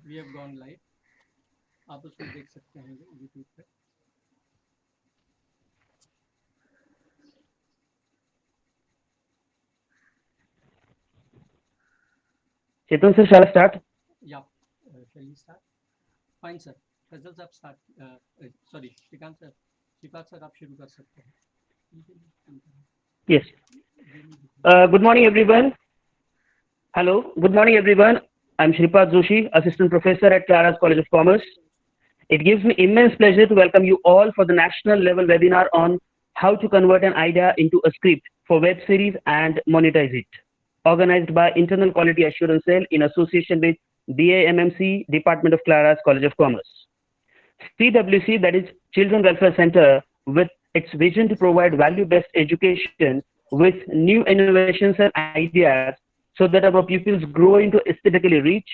We have gone live. आप उसमें देख सकते हैं यूट्यूब पे। Chetan sir, shall I start? या shall we start? Fine sir, Faisal sahab start, sorry Shrikant sir, Shripad sir आप शुरू कर सकते हैं। Yes. Good morning, everyone. Hello. Good morning, everyone. I'm Shripad Joshi, Assistant Professor at Clara's College of Commerce. It gives me immense pleasure to welcome you all for the national level webinar on how to convert an idea into a script for web series and monetize it, organized by Internal Quality Assurance Cell in association with DAMMC, Department of Clara's College of Commerce. CWC, that is Children Welfare Center, with its vision to provide value-based education with new innovations and ideas so that our pupils grow into aesthetically rich,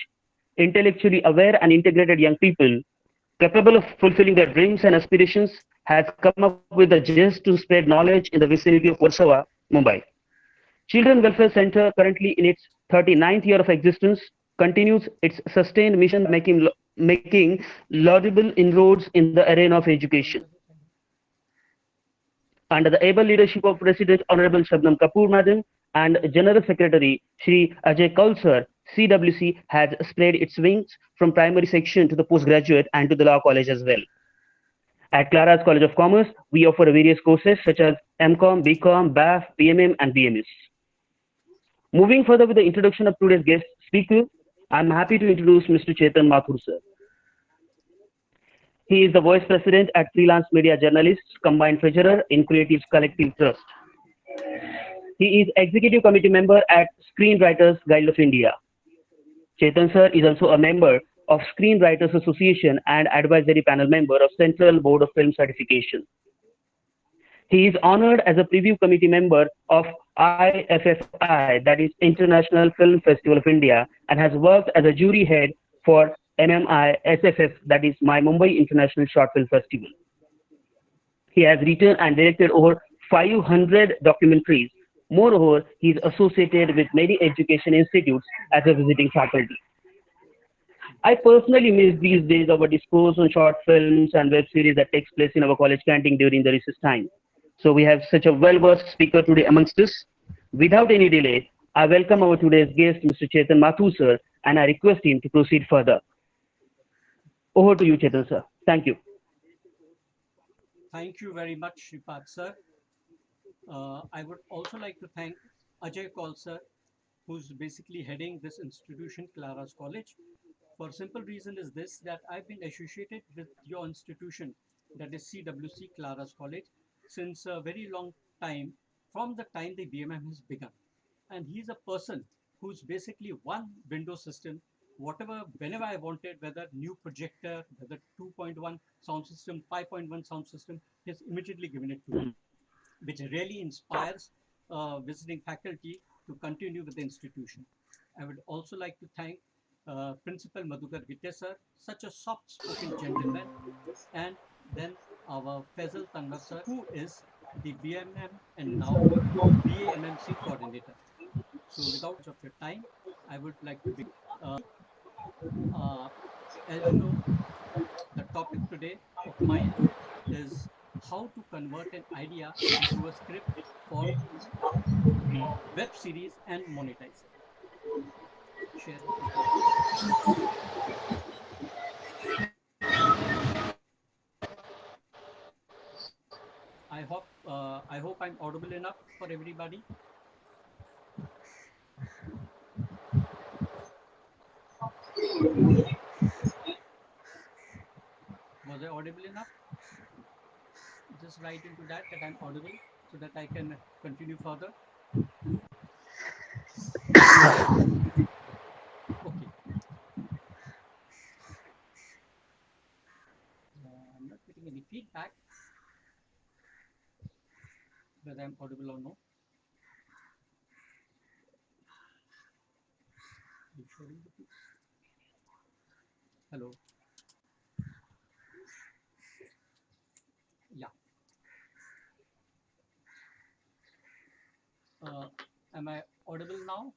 intellectually aware and integrated young people capable of fulfilling their dreams and aspirations, has come up with a gist to spread knowledge in the vicinity of Warsaw, Mumbai. Children Welfare Center, currently in its 39th year of existence, continues its sustained mission making laudable inroads in the arena of education. Under the able leadership of President Honorable Shabnam Kapoor Madam and General Secretary Shri Ajay Kaul Sir, CWC has spread its wings from primary section to the postgraduate and to the law college as well. At Clara's College of Commerce, we offer various courses such as MCom, BCom, BAF, BMM, and BMS. Moving further with the introduction of today's guest speaker, I'm happy to introduce Mr. Chetan Mathur, sir. He is the Vice President at Freelance Media Journalists, Combined Treasurer in Creatives Collective Trust. He is Executive Committee Member at Screenwriters Guild of India. Chetan sir is also a member of Screenwriters Association and Advisory Panel Member of Central Board of Film Certification. He is honored as a Preview Committee member of IFFI, that is International Film Festival of India, and has worked as a jury head for MMI SFF, that is My Mumbai International Short Film Festival. He has written and directed over 500 documentaries. Moreover, he is associated with many education institutes as a visiting faculty. I personally miss these days of a discourse on short films and web series that takes place in our college canteen during the recess time. So we have such a well-versed speaker today amongst us. Without any delay, I welcome our today's guest, Mr. Chetan Mathur, sir, and I request him to proceed further. Over to you, Chetan, sir. Thank you. Thank you very much, Shripad sir. I would also like to thank Ajay Kaul sir, who's basically heading this institution, Clara's College. For simple reason is this, that I've been associated with your institution, that is CWC Clara's College, since a very long time, from the time the BMM has begun. And he's a person who's basically one window system, whatever, whenever I wanted, whether new projector, whether 2.1 sound system, 5.1 sound system, he's immediately given it to me, which really inspires visiting faculty to continue with the institution. I would also like to thank Principal Madhukar Gitte sir, such a soft-spoken gentleman, and then our Faisal Tanwar sir, who is the BMM and now BAMMC coordinator. So without much of your time, I would like to begin. Uh, as you know, the topic today of mine is how to convert an idea into a script for web series and monetize it. Share. I hope I'm audible enough for everybody. Was I audible enough? Just write into that I'm audible so that I can continue further. Okay. I'm not getting any feedback whether I'm audible or no. Are you sharing with me? Hello. Yeah. Uh, am I audible now?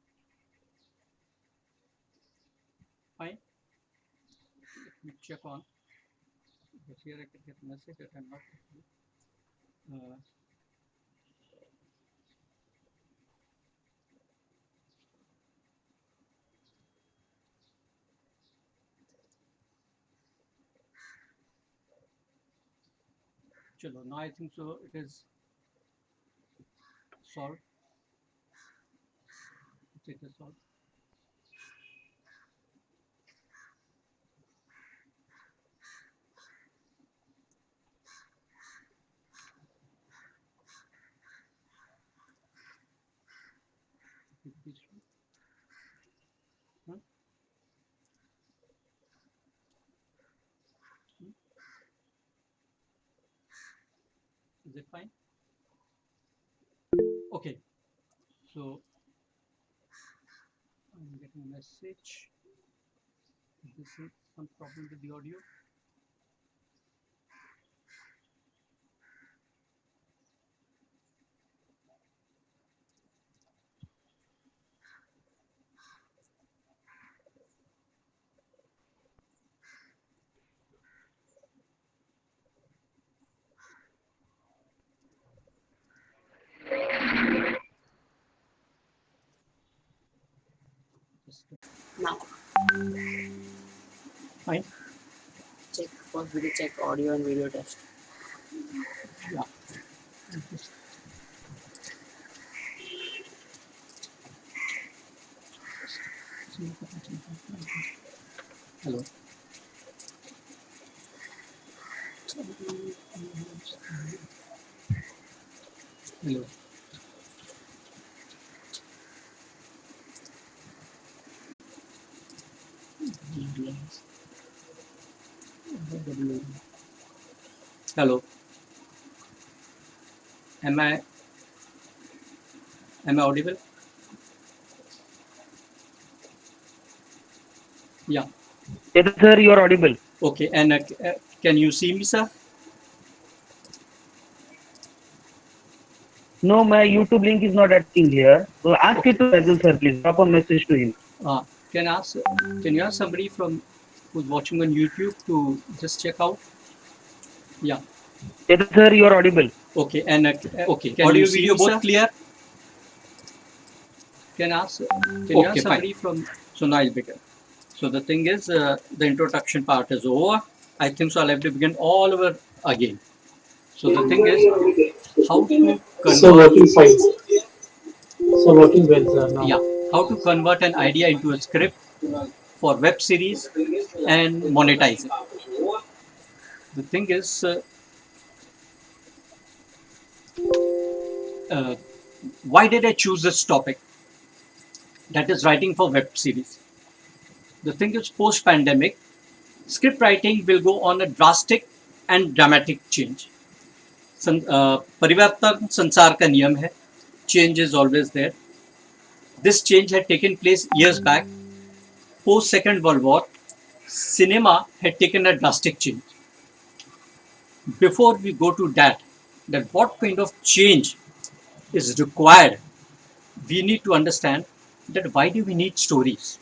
Fine. me check on. But here I can get a message that I'm not. Uh, Chalo, now I think so. It is solved. It is solved. Huh? Is it fine? Okay. So I'm getting a message. This is some problem with the audio. Just Now, fine. check first video check audio and video test. Yeah. Hello. Hello. Hello. Am I audible? Yeah. Chetan sir, you are audible. Okay. And can you see me, sir? No, my YouTube link is not acting here. So ask it to Faisal sir, please. Drop a message to him. Uh, can ask? Can you ask somebody from who's watching on YouTube to just check out? Yeah. Chetan sir, you are audible. Okay. And okay. Can Audio you see video me, both sir? clear? Can ask? Can you ask Okay, somebody from? So now I'll begin. So the thing is, the introduction part is over. I think so. I'll have to begin all over again. So the thing is, how to So convert. working fine. So working well, sir. Now. Yeah, how to convert an idea into a script for web series and monetize it. The thing is, uh, why did I choose this topic? That is writing for web series. The thing is, post pandemic, script writing will go on a drastic and dramatic change. परिवर्तन संसार का नियम है. Change is always there. This change had taken place years back. Post Second World War, cinema had taken a drastic change. Before we go to that what kind of change is required, we need to understand that why do we need stories.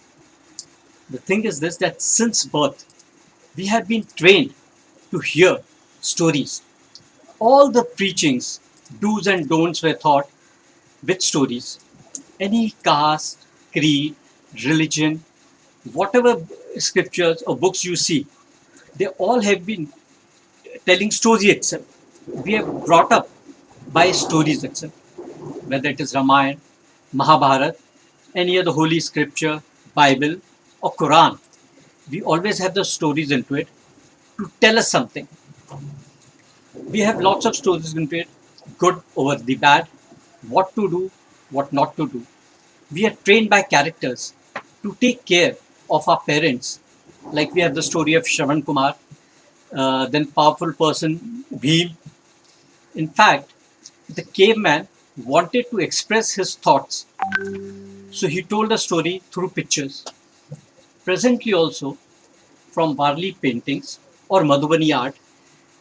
The thing is this, that since birth we have been trained to hear stories. All the preachings, do's and don'ts were taught with stories. Any caste, creed, religion, whatever scriptures or books you see, they all have been telling story itself. We have brought up by stories itself, whether it is Ramayana, Mahabharata, any other holy scripture, Bible, or Quran. We always have the stories into it to tell us something. We have lots of stories into it, good over the bad, what to do, what not to do. We are trained by characters to take care of our parents. Like we have the story of Shravan Kumar, then powerful person Bhim. In fact, the caveman wanted to express his thoughts, so he told a story through pictures. Presently also, from Varli paintings or Madhubani art,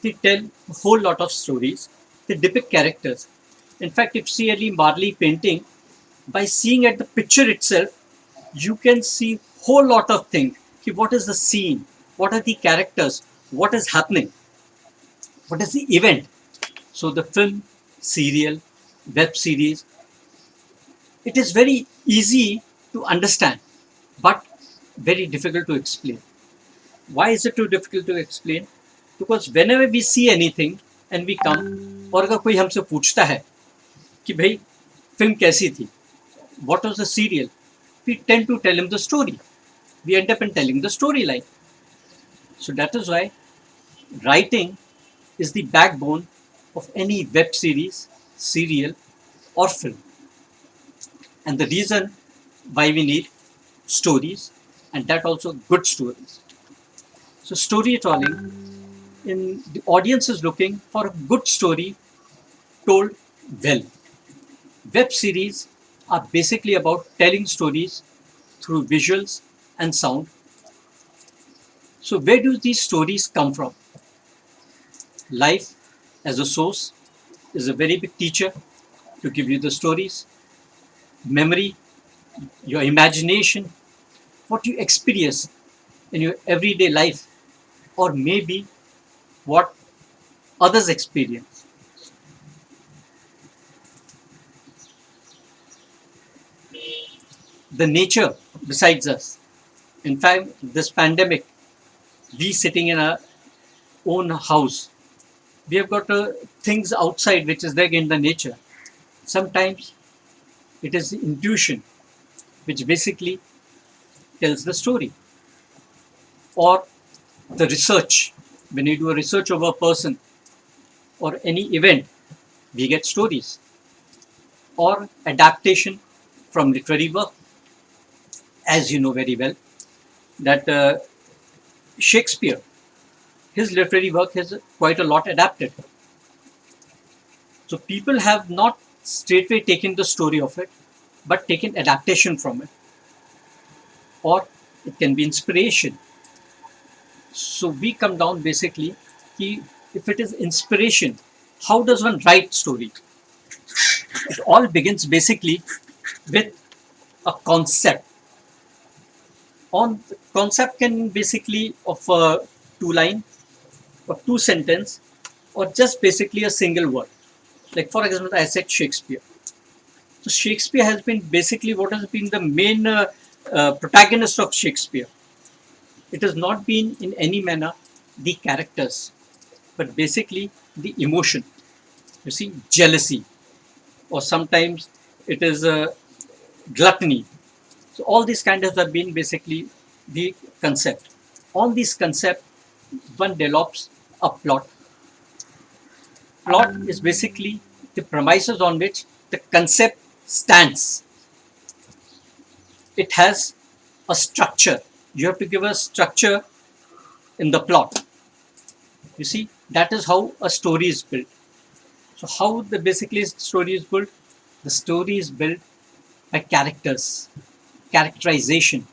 they tell a whole lot of stories. They depict characters. In fact, if you see any Varli painting, by seeing at the picture itself, you can see whole lot of things. What is the scene? what are the characters, what is happening, what is the event. So the film, serial, web series, it is very easy to understand, but very difficult to explain. Why is it too difficult to explain? Because whenever we see anything and we come, और अगर कोई हमसे पूछता है कि भाई film कैसी थी, what was the serial, we tend to tell him the story. We end up in telling the storyline. So that is why writing is the backbone of any web series, serial, or film. And the reason why we need stories, and that also good stories. So storytelling, in the audience is looking for a good story told well. Web series are basically about telling stories through visuals and sound. So where do these stories come from? Life as a source is a very big teacher to give you the stories. Memory, your imagination, what you experience in your everyday life, or maybe what others experience. The nature besides us. In fact, this pandemic, we sitting in our own house, we have got things outside which is there in the nature. Sometimes it is the intuition which basically tells the story, or the research. When you do a research of a person or any event, we get stories, or adaptation from literary work. As you know very well, that Shakespeare, his literary work has quite a lot adapted. So people have not straightway taken the story of it, but taken adaptation from it, or it can be inspiration. So we come down basically, if it is inspiration, how does one write story? It all begins basically with a concept. On concept can basically of a two line or two sentence, or just basically a single word. Like for example, I said Shakespeare. So Shakespeare has been basically what has been the main protagonist of Shakespeare. It has not been in any manner the characters, but basically the emotion. You see, jealousy, or sometimes it is gluttony. So all these kinds have been basically the concept. On this concept, one develops a plot. Plot is basically the premises on which the concept stands. It has a structure. You have to give a structure in the plot. You see, that is how a story is built. So how the basically story is built? The story is built by characters, characterization.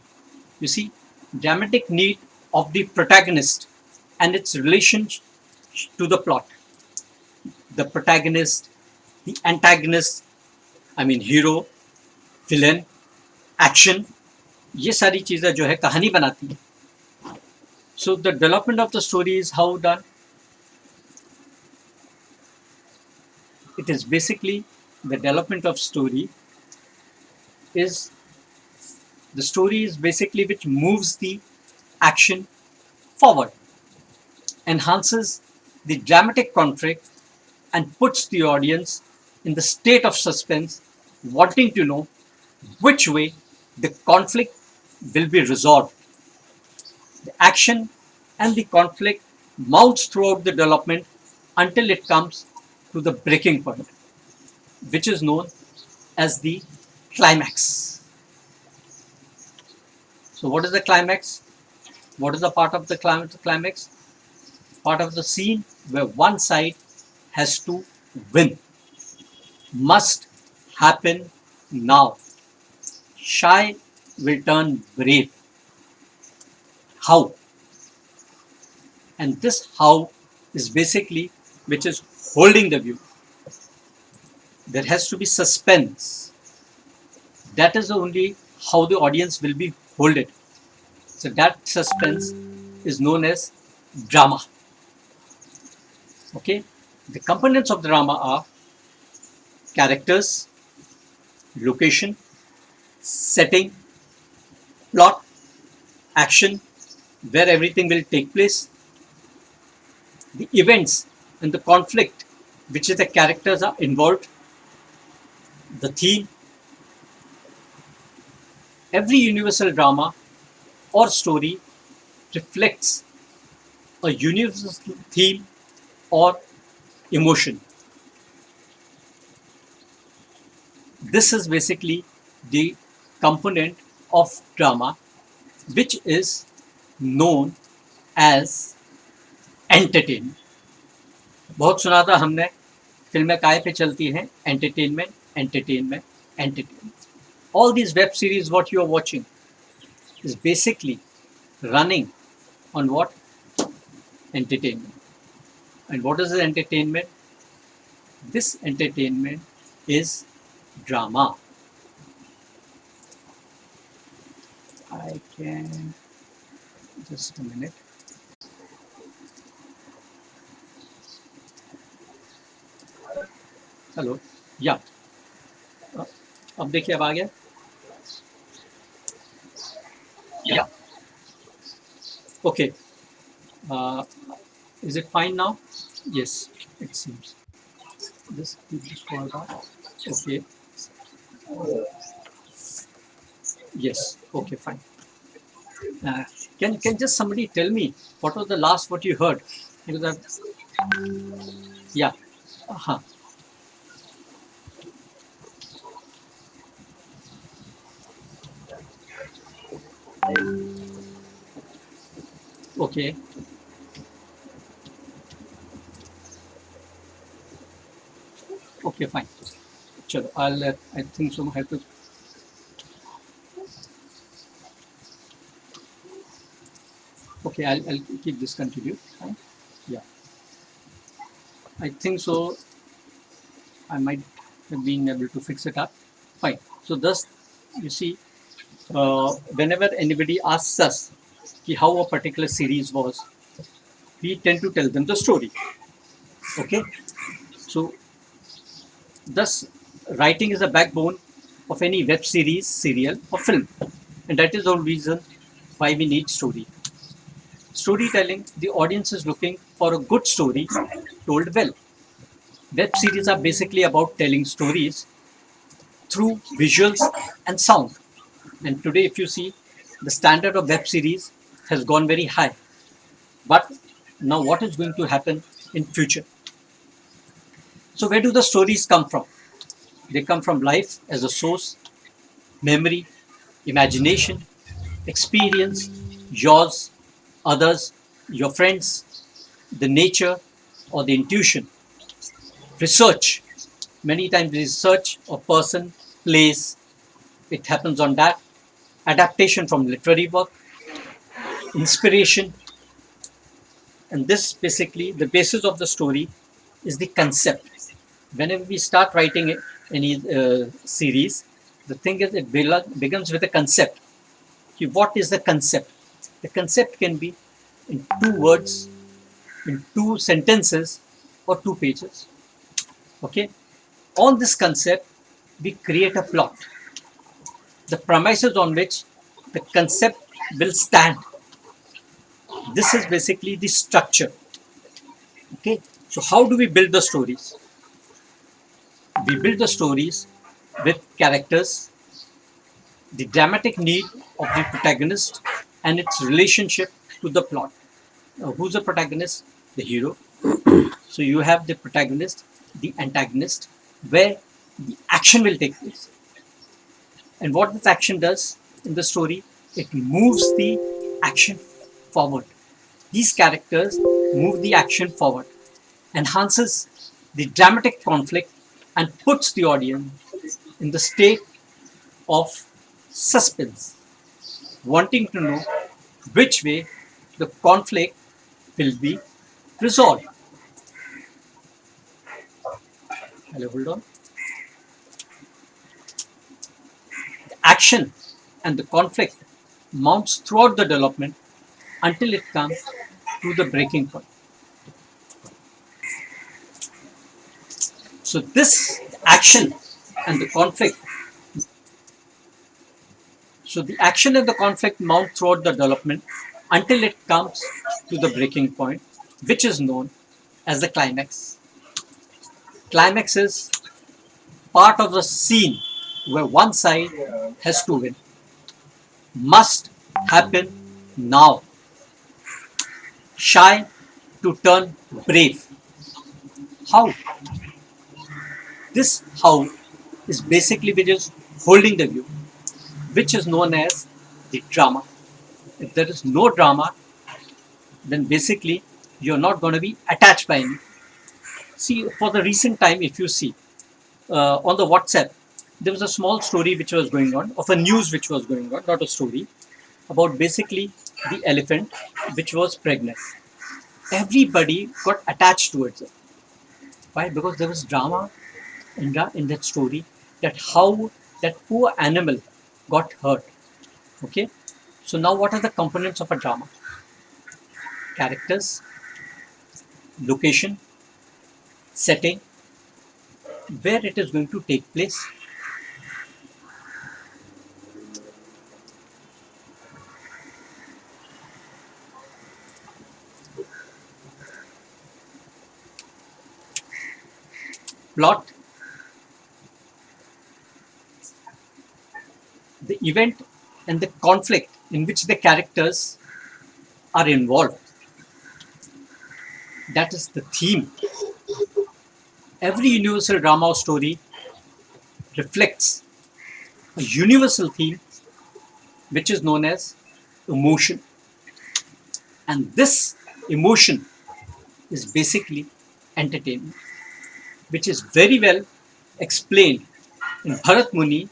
You see, dramatic need of the protagonist and its relation to the plot. The protagonist, the antagonist, I mean hero, villain, action, ये सारी चीजें जो है कहानी बनाती है. So the development of the story is how done? It is basically the development of story is the story is basically which moves the action forward, enhances the dramatic conflict, and puts the audience in the state of suspense, wanting to know which way the conflict will be resolved. The action and the conflict mounts throughout the development until it comes to the breaking point, which is known as the climax. So what is the climax? What is the part of the climax? Part of the scene where one side has to win. Must happen now. Shy will turn brave. How? And this how is basically which is holding the view. There has to be suspense. That is only how the audience will be holded. So that suspense is known as drama. Okay, the components of drama are characters, location, setting, plot, action, where everything will take place, the events and the conflict which the characters are involved, the theme. Every universal drama or story reflects a universal theme or emotion. This is basically the component of drama which is known as entertainment. बहुत सुना था हमने, फिल्में काय पे चलती हैं? Entertainment, entertainment, entertainment. All these web series what you are watching is basically running on what? Entertainment. And what is the entertainment? This entertainment is drama. I can just a minute. Hello या अब देखिए, अब आ गया या okay. Is it fine now? Yes, it seems. This call back. Okay. Yes. Okay. Fine. Can just somebody tell me what was the last what you heard? Because yeah. Uh-huh. Okay. Okay, fine. Chalo, I think so. Have to. Okay, I'll keep this continued. Fine. Yeah. I think so. I might have been able to fix it up. Fine. So thus, you see, whenever anybody asks us how a particular series was, we tend to tell them the story. Okay. So thus, writing is the backbone of any web series, serial, or film, and that is the reason why we need story. Storytelling, the audience is looking for a good story told well. Web series are basically about telling stories through visuals and sound. And today, if you see, the standard of web series has gone very high. But now what is going to happen in future? So where do the stories come from? They come from life as a source, memory, imagination, experience, yours, others, your friends, the nature, or the intuition. Research. Many times research of person, place, it happens on that. Adaptation from literary work, inspiration, and this basically the basis of the story is the concept. Whenever we start writing any series, the thing is it begins with a concept. What is the concept? The concept can be in 2 words, in 2 sentences, or 2 pages. Okay. On this concept, we create a plot. The premises on which the concept will stand. This is basically the structure. Okay. So how do we build the stories? We build the stories with characters, the dramatic need of the protagonist, and its relationship to the plot. Who's the protagonist? The hero. So you have the protagonist, the antagonist, where the action will take place. And what this action does in the story, it moves the action forward. These characters move the action forward, enhances the dramatic conflict, and puts the audience in the state of suspense, wanting to know which way the conflict will be resolved. Hello, hold on. The action and the conflict mounts throughout the development until it comes to the breaking point. So this action and the conflict, so the action and the conflict mount throughout the development until it comes to the breaking point, which is known as the climax. Climax is part of the scene where one side has to win. Must happen now. Shy to turn brave. How? This how is basically which is holding the view, which is known as the drama. If there is no drama, then basically you're not going to be attached by any. See, for the recent time, if you see on the WhatsApp, there was a small story which was going on, of a news which was going on, not a story, about basically the elephant which was pregnant. Everybody got attached towards it. Why? Because there was drama in that story, that how that poor animal got hurt. Okay. So now what are the components of a drama? Characters, location, setting, where it is going to take place. Plot, the event, and the conflict in which the characters are involved. That is the theme. Every universal drama or story reflects a universal theme which is known as emotion. And this emotion is basically entertainment, which is very well explained in Bharat Muni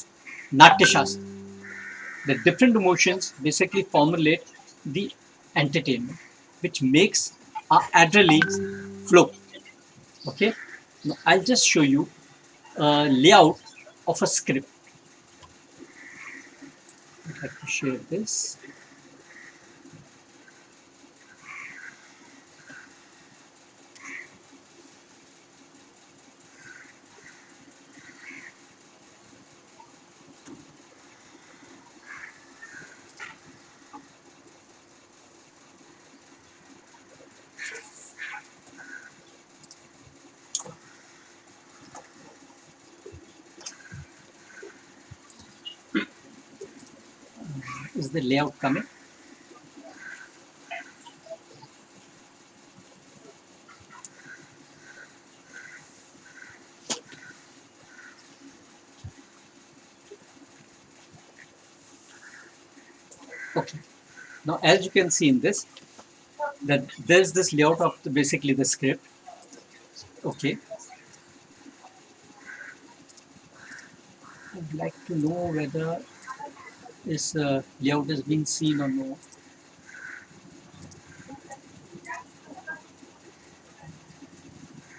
Natya Shastra. The different emotions basically formulate the entertainment, which makes our adrenaline flow. Okay, now I'll just show you a layout of a script. I'd like to share this. Is the layout coming? Okay. Now, as you can see in this, that there's this layout of basically the script. Okay. I'd like to know whether this layout is being seen or no.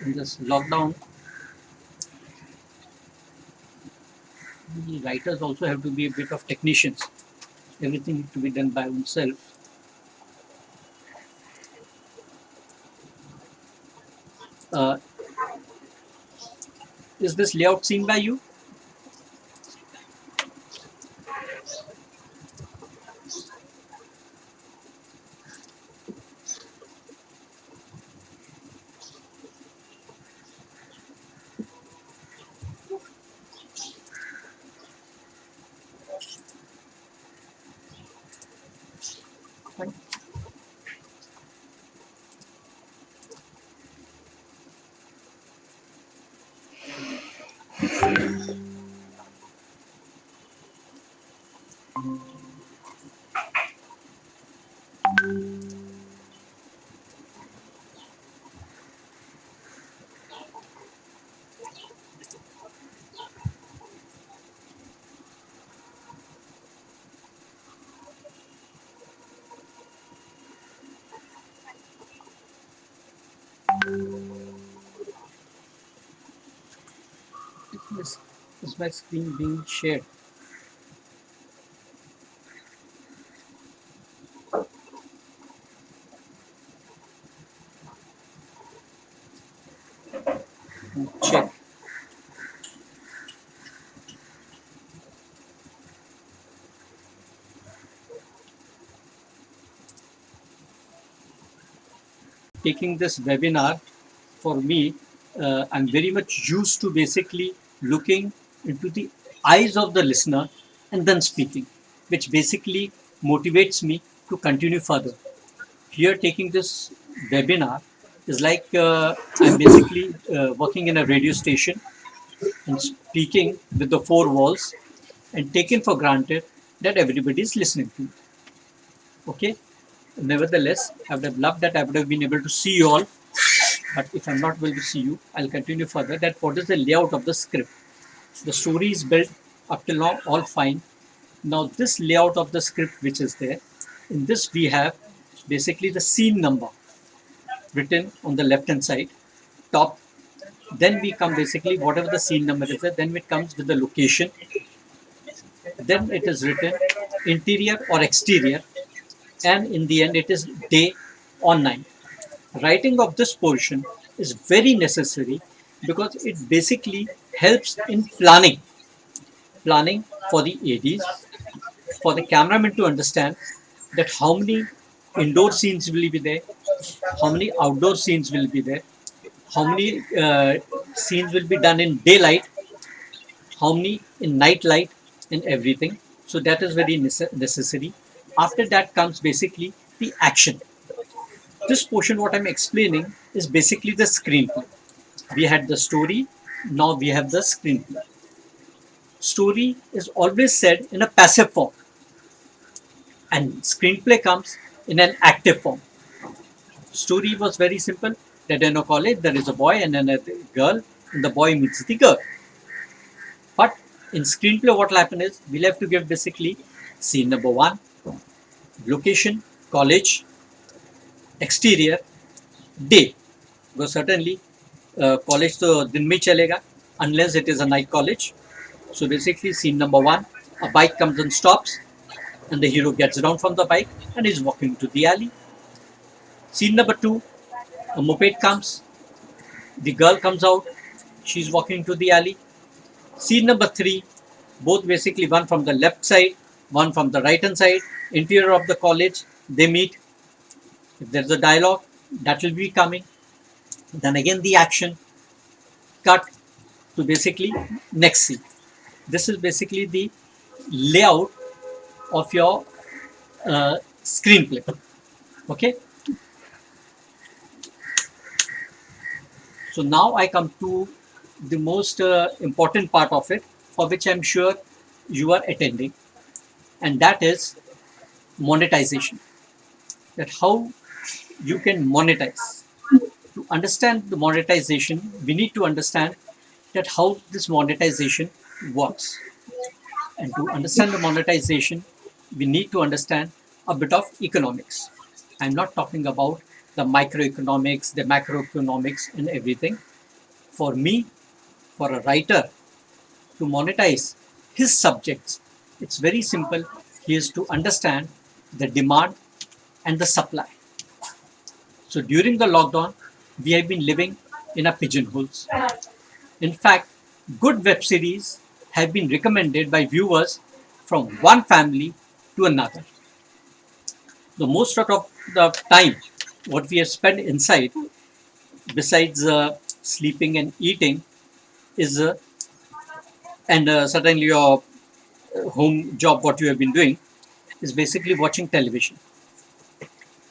In this lockdown, the writers also have to be a bit of technicians. Everything needs to be done by oneself. Uh, is this layout seen by you? Fine. Is my screen being shared? check. Taking this webinar, for me, I'm very much used to basically looking into the eyes of the listener and then speaking, which basically motivates me to continue further. Here, taking this webinar is like I'm basically working in a radio station and speaking with the four walls and taken for granted that everybody is listening to me. Okay. Nevertheless, I would have loved that I would have been able to see you all. But if I'm not able to see you, I'll continue further. That what is the layout of the script? The story is built up till now, all fine. Now this layout of the script which is there, in this we have basically the scene number written on the left hand side, top. Then we come basically whatever the scene number is there, then it comes with the location. Then it is written interior or exterior, and in the end it is day or night. Writing of this portion is very necessary because it basically helps in planning for the ADs, for the cameraman to understand that how many indoor scenes will be there, how many outdoor scenes will be there, how many scenes will be done in daylight, how many in night light, and everything. So that is very necessary. After that comes basically the action. This portion, what I'm explaining, is basically the screenplay. We had the story, now we have the screenplay. Story is always said in a passive form, and screenplay comes in an active form. Story was very simple that in a college there is a boy and then a girl, and the boy meets the girl. But in screenplay, what will happen is we'll have to give basically scene number one, location, college, exterior, day. Because certainly college तो दिन में चलेगा unless it is a night college. So basically scene number one, a bike comes and stops and the hero gets down from the bike and is walking to the alley. Scene number two, a moped comes, the girl comes out, she's walking to the alley. Scene number three, both basically one from the left side, one from the right hand side, interior of the college, they meet. If there's a dialogue, that will be coming. Then again the action, cut to basically next scene. This is basically the layout of your screenplay. Okay. So now I come to the most important part of it, for which I'm sure you are attending, and that is monetization. That how you can monetize. To understand the monetization, we need to understand that how this monetization works. And to understand the monetization, we need to understand a bit of economics. I'm not talking about the microeconomics, the macroeconomics, and everything. For me, for a writer to monetize his subjects, it's very simple. He is to understand the demand and the supply. So during the lockdown, we have been living in a pigeonholes. In fact, good web series have been recommended by viewers from one family to another. The most of the time, what we have spent inside, besides sleeping and eating, is and certainly your home job, what you have been doing, is basically watching television.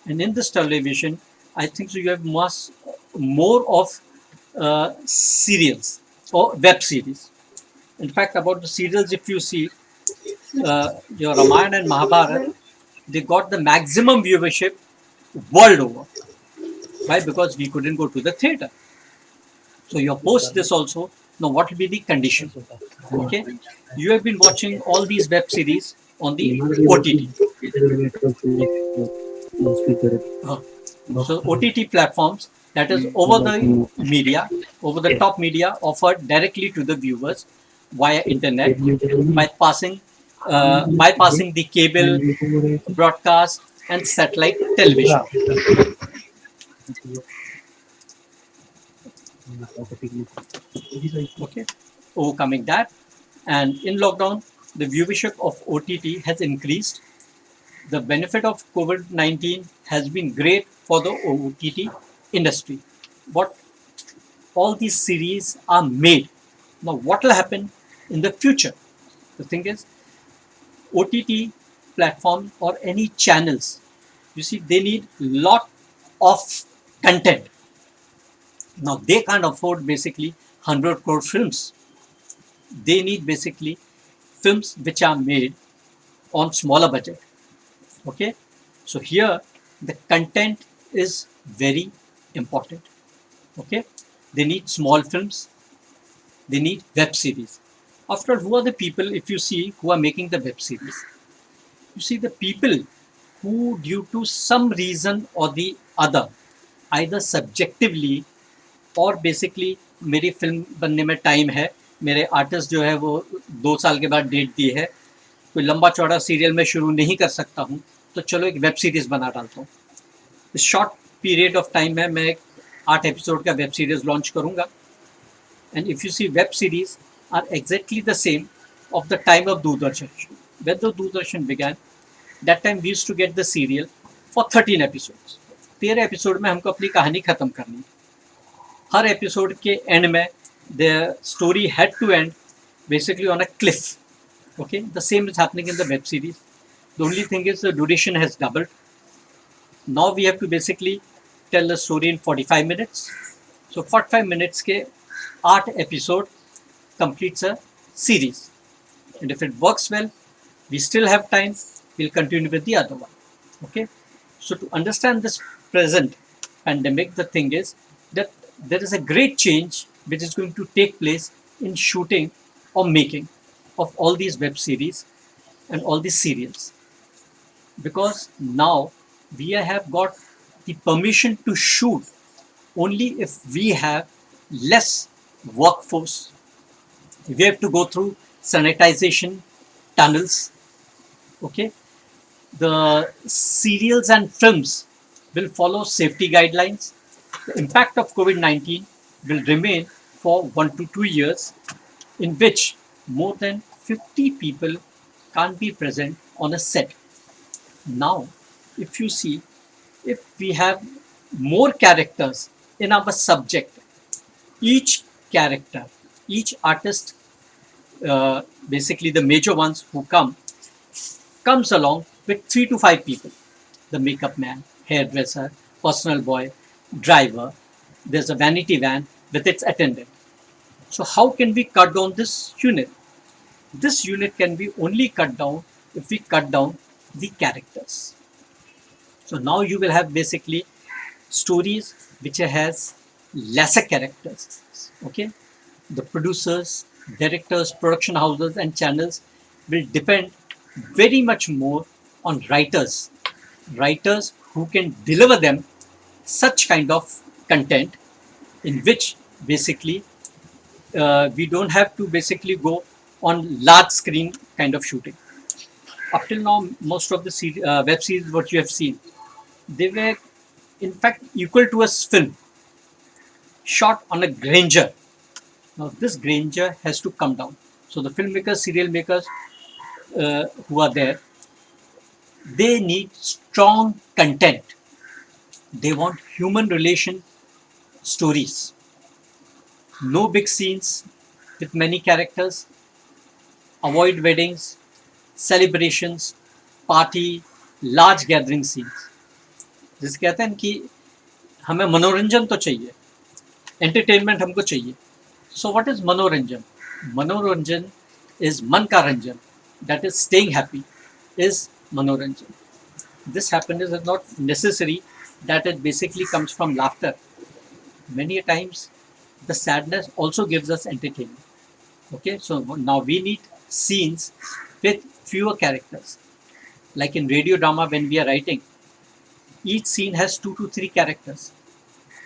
And in this television, I think so you have more of serials or web series. In fact, about the serials, if you see your Ramayana and Mahabharata, they got the maximum viewership world over. Why? Because we couldn't go to the theater. So you post this also. Now, what will be the condition? Okay, you have been watching all these web series on the OTT. So OTT platforms, that is over the media, over the top media offered directly to the viewers via internet, bypassing the cable broadcast and satellite television. Okay, overcoming that. And in lockdown, the viewership of OTT has increased. The benefit of COVID-19 has been great for the OTT industry. What all these series are made. Now, what will happen in the future? The thing is, OTT platforms or any channels, you see, they need lot of content. Now, they can't afford basically 100 crore films. They need basically films which are made on smaller budget. Okay, so here the content is very important. Okay, they need small films, they need web series. After all, who are the people, if you see, who are making the web series? You see, the people who, due to some reason or the other, either subjectively और basically मेरी film बनने में time है, मेरे artist जो है वो 2 साल के बाद डेट दी है, कोई लंबा चौड़ा सीरियल में शुरू नहीं कर सकता हूँ, तो चलो एक वेब सीरीज़ बना डालता हूँ. इस शॉर्ट पीरियड ऑफ टाइम में मैं एक 8 एपिसोड का वेब सीरीज़ लॉन्च करूँगा. And if you see, web series are exactly the same of the time of Doordarshan. When the Doordarshan began, that time we used to get the serial for 13 episodes. 13 episode में हमको अपनी कहानी ख़त्म करनी है. हर episode के end में the story had to end basically on a cliff. Okay, the same is happening in the web series. The only thing is the duration has doubled. Now we have to basically tell the story in 45 minutes. So 45 minutes के 8 episode completes a series. And if it works well, we still have time, we'll continue with the other one. Okay, so to understand this present pandemic, the thing is that there is a great change which is going to take place in shooting or making of all these web series and all these serials, because now we have got the permission to shoot only if we have less workforce. We have to go through sanitization tunnels. Okay, the serials and films will follow safety guidelines. The impact of COVID-19 will remain for 1 to 2 years, in which more than 50 people can't be present on a set. Now, if you see, if we have more characters in our subject, each character, each artist, basically the major ones who comes along with 3 to 5 people. The makeup man, hairdresser, personal boy, driver. There's a vanity van with its attendant. So how can we cut down this unit? This unit can be only cut down if we cut down the characters. So now you will have basically stories which has lesser characters. Okay, the producers, directors, production houses and channels will depend very much more on writers who can deliver them such kind of content in which basically we don't have to basically go on large screen kind of shooting. Up till now, most of the web series what you have seen, they were in fact equal to a film shot on a grandeur. Now this grandeur has to come down. So the filmmakers, serial makers who are there, they need strong content. They want human relation stories. No big scenes with many characters. Avoid weddings, celebrations, party, large gathering scenes. जिसे कहते हैं कि हमें मनोरंजन तो चाहिए, entertainment हमको चाहिए. So what is मनोरंजन? मनोरंजन is मन का Ranjan, that is staying happy, is मनोरंजन. This happiness is not necessary that it basically comes from laughter. Many times the sadness also gives us entertainment. Okay, so now we need scenes with fewer characters. Like in radio drama, when we are writing, each scene has 2 to 3 characters.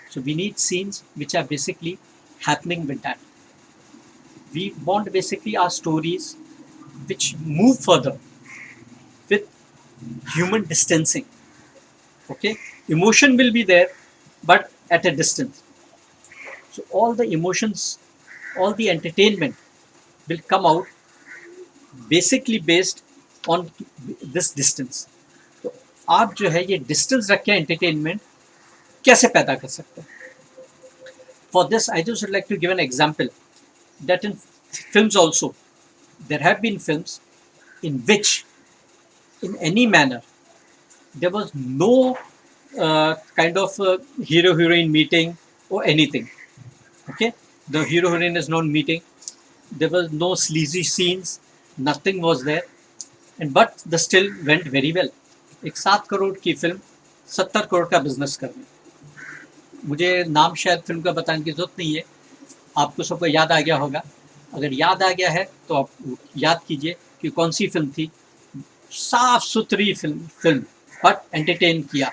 So we need scenes which are basically happening with that. We want basically our stories which move further with human distancing. Okay, emotion will be there, but at a distance. So all the emotions, all the entertainment will come out basically based on this distance. तो आप जो है ये distance रख के entertainment कैसे पैदा कर सकते हैं? For this, I just would like to give an example that in films also, there have been films in which, in any manner, there was no kind of hero-heroine meeting or anything. Okay, the hero-heroine is not meeting. There was no sleazy scenes. Nothing was there, and but the still went very well. एक 7 करोड़ की film 70 crore का business कर रही। मुझे नाम शायद film का बताने की जरूरत नहीं है, आपको सबको याद आ गया होगा। अगर याद आ गया है तो आप याद कीजिए कि कौन सी फिल्म थी। साफ सुथरी फिल्म बट एंटरटेन किया।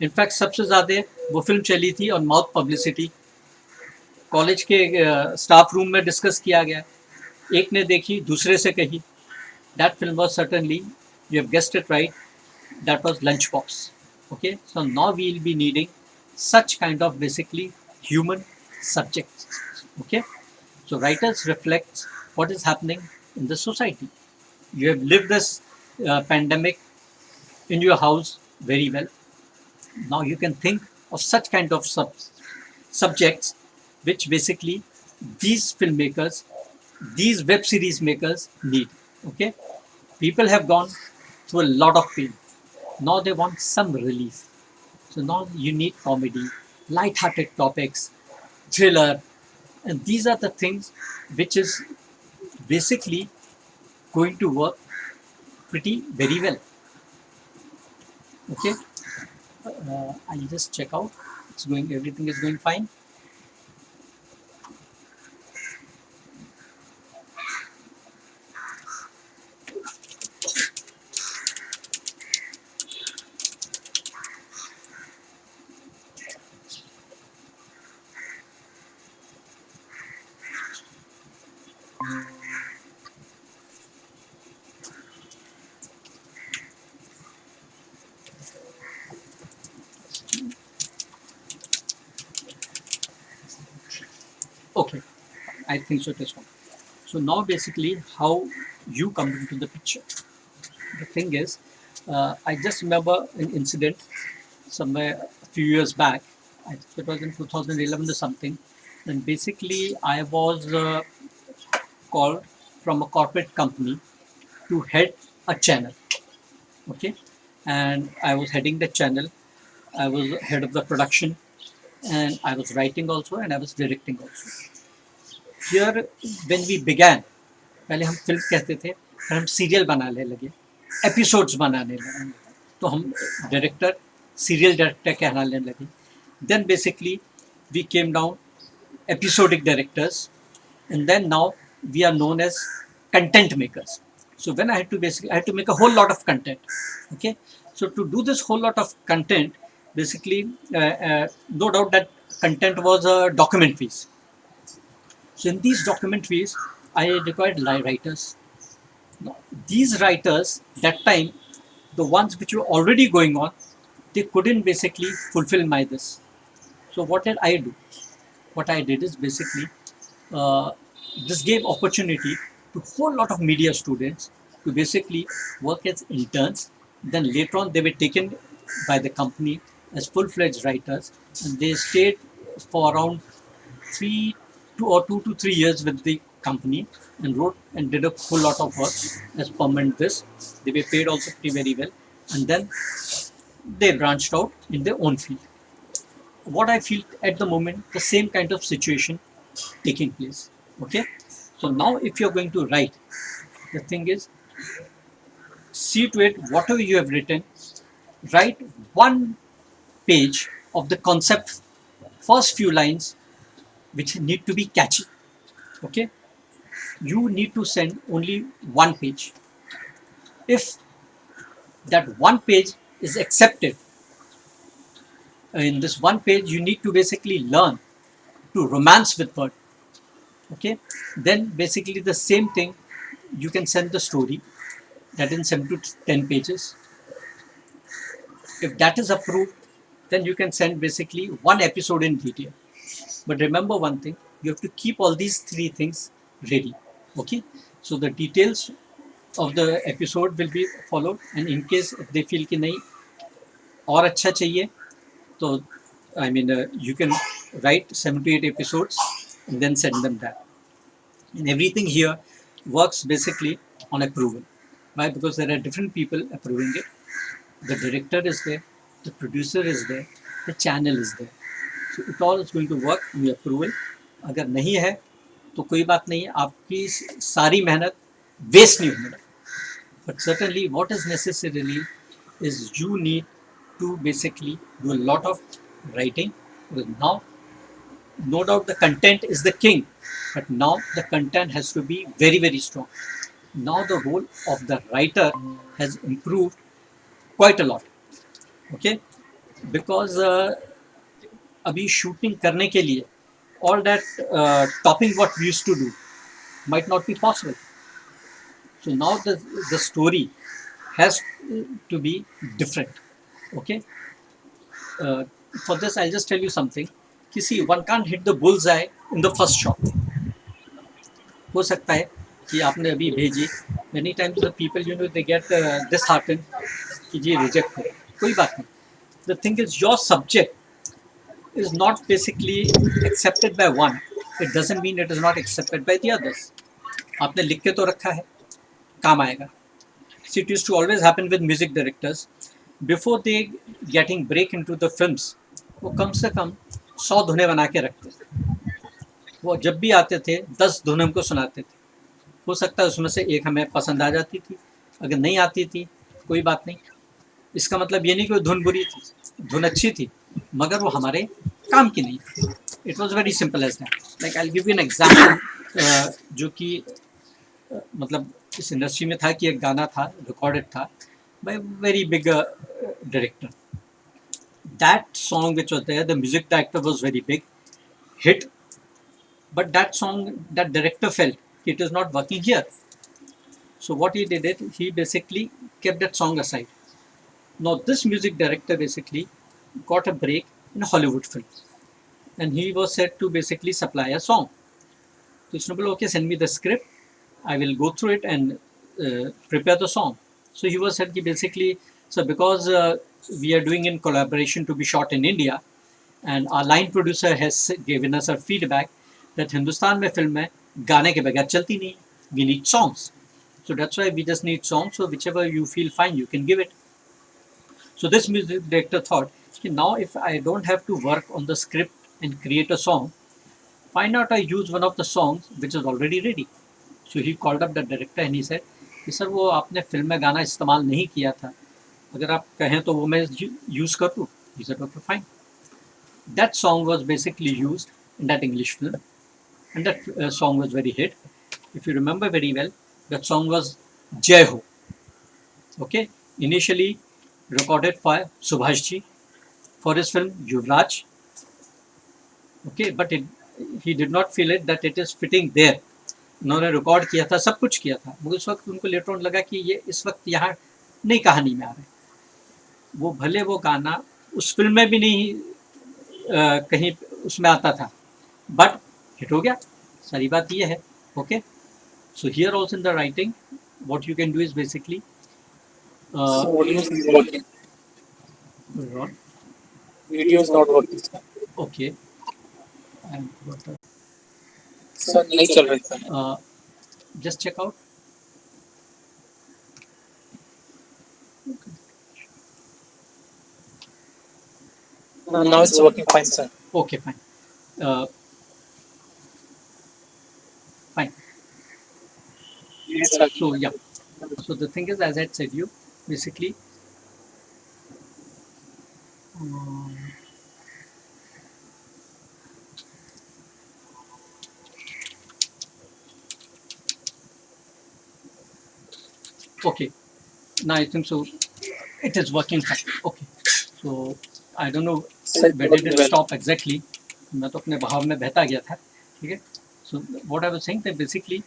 इनफैक्ट सबसे ज़्यादा वो फिल्म चली थी और माउथ पब्लिसिटी कॉलेज के स्टाफ रूम में डिस्कस किया गया। एक ने देखी, दूसरे से कही। That film was certainly, you have guessed it right, that was lunch box. Okay, so now we will be needing such kind of basically human subjects. Okay, so writers reflect what is happening in the society. You have lived this pandemic in your house very well. Now you can think of such kind of subjects which basically these filmmakers, these web series makers need. Okay, people have gone through a lot of pain. Now they want some relief. So now you need comedy, light-hearted topics, thriller, and these are the things which is basically going to work pretty very well. Okay, I'll just check out. Everything is going fine. Okay, I think so it is fine. So now basically how you come into the picture. The thing is, I just remember an incident somewhere a few years back. I think it was in 2011 or something. And basically I was called from a corporate company to head a channel. Okay, and I was heading the channel. I was head of the production, and I was writing also, and I was directing also. Here, when we began, पहले हम film कहते थे, फिर हम serial बनाने लगे, episodes बनाने लगे, तो हम डायरेक्टर, सीरियल डायरेक्टर कहलाने लगे. Then basically we came down episodic directors, and then now we are known as content makers. So when I had to make a whole lot of content. Okay, so to do this whole lot of content, basically no doubt that content was documentaries. So in these documentaries I required writers. Now, these writers that time, the ones which were already going on, they couldn't basically fulfill my this. So what did I do? What I did is basically this gave opportunity to a whole lot of media students to basically work as interns. Then later on they were taken by the company as full-fledged writers, and they stayed for around 2 to 3 years with the company and wrote and did a whole lot of work as permanent this. They were paid also pretty very well, and then they branched out in their own field. What I feel at the moment, the same kind of situation taking place. Okay, so now if you're going to write, the thing is, see to it whatever you have written, write one page of the concept, first few lines which need to be catchy. Okay, you need to send only one page. If that one page is accepted, in this one page you need to basically learn to romance with word. Okay, then basically the same thing you can send the story, that in 7 to 10 pages. If that is approved, then you can send basically one episode in detail. But remember one thing, you have to keep all these three things ready. Okay, so the details of the episode will be followed, and in case if they feel कि नहीं और अच्छा चाहिए, तो I mean you can write 7 to 8 episodes and then send them that. And everything here works basically on approval. Why? Because there are different people approving it. The director is there, the producer is there, the channel is there. So it all is going to work on your approval. अगर नहीं है तो कोई बात नहीं है, आपकी सारी मेहनत वेस्ट नहीं होने लगी. But certainly what is necessarily is you need to basically do a lot of writing. Because now, no doubt the content is the king, but now the content has to be very, very strong. Now the role of the writer has improved quite a lot. Okay, because अभी shooting करने के लिए all that topping what we used to do might not be possible. So now the story has to be different. Okay, uh, for this I'll just tell you something. कि see, one can't hit the bullseye in the first shot. हो सकता है कि आपने अभी भेजी, many times the people they get disheartened कि जी reject हो, कोई बात नहीं. The thing is your subject is not basically accepted by one, it doesn't mean it is not accepted by the others. आपने लिख के तो रखा है, काम आएगा. See, it used to always happen with music directors. Before they getting break into the films, वो कम से कम 100 धुनें बना के रखते थे. वो जब भी आते थे 10 धुनें हमको सुनाते थे. हो सकता है उसमें से एक हमें पसंद आ जाती थी, अगर नहीं आती थी कोई बात नहीं. इसका मतलब ये नहीं कि धुन बुरी थी, धुन अच्छी थी, मगर वो हमारे काम की नहीं थी. It was very simple as that. Like I give you an example, जो कि मतलब इस इंडस्ट्री में था कि एक गाना था, रिकॉर्डेड था by very big director. That song which was there, the music director was very big hit, but that song that director felt it is not working here. So what he did it, he basically kept that song aside. Now this music director basically got a break in a Hollywood film, and he was said to basically supply a song. So it's noble, okay, send me the script, I will go through it and prepare the song. So he was said कि basically, so because we are doing in collaboration to be shot in India, and our line producer has given us a feedback that Hindustan में film में गाने के बगैर चलती नहीं, we need songs. So that's why we just need songs, so whichever you feel fine you can give it. So this music director thought, now if I don't have to work on the script and create a song, why not I use one of the songs which is already ready. So he called up the director and he said, sir वो आपने film में गाना इस्तेमाल नहीं किया था, अगर आप कहें तो वो मैं यूज़ कर दूँ. He said okay fine. That song was basically used in that English film, and that song was very hit. If you remember very well, that song was Jai Ho. Okay, initially recorded by Subhash ji for his film Yuvraj. Okay, but he did not feel it that it is fitting there. उन्होंने record किया था, सब कुछ किया था, मगर उस वक्त उनको लेटर ऑन लगा कि ये इस वक्त यहाँ नई कहानी में आ रहा है. वो भले वो गाना उस फिल्म में भी नहीं कहीं उसमें आता था, बट हिट हो गया. सारी बात ये है. Okay, so here also in the writing what you can do is basically Video is not working. Okay, Sir, नहीं चल रहा है. Just check out. Now it's working fine, sir. Okay, fine. Fine. Yes, sir. So yeah, so the thing is, as I said you, basically okay, now I think so it is working fine. Okay, so I don't know where did it stop exactly. मैं तो अपने भाव में बहता गया था. ठीक है. So what I was saying that basically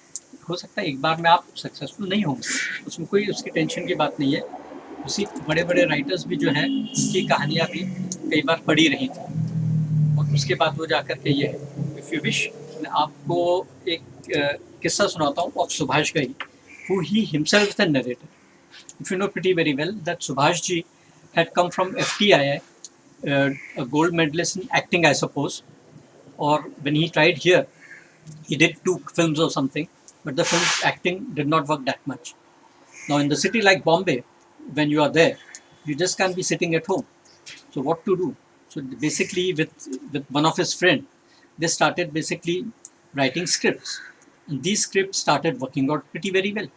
हो सकता है एक बार में आप सक्सेसफुल नहीं होंगे, उसमें कोई उसकी टेंशन की बात नहीं है. उसी बड़े बड़े राइटर्स भी जो हैं उनकी कहानियाँ भी कई बार पढ़ी रही थी. उसके बाद वो जाकर के ये है, इफ यू विश मैं आपको एक किस्सा सुनाता हूँ of Subhash Ghai, who he himself the narrator. If you know pretty very well that Subhash ji had come from FTII, a gold medalist in acting, I suppose, or when he tried here, he did 2 films or something, but the film acting did not work that much. Now, in the city like Bombay, when you are there, you just can't be sitting at home. So, what to do? So, basically, with one of his friend, they started basically writing scripts, and these scripts started working out pretty very well.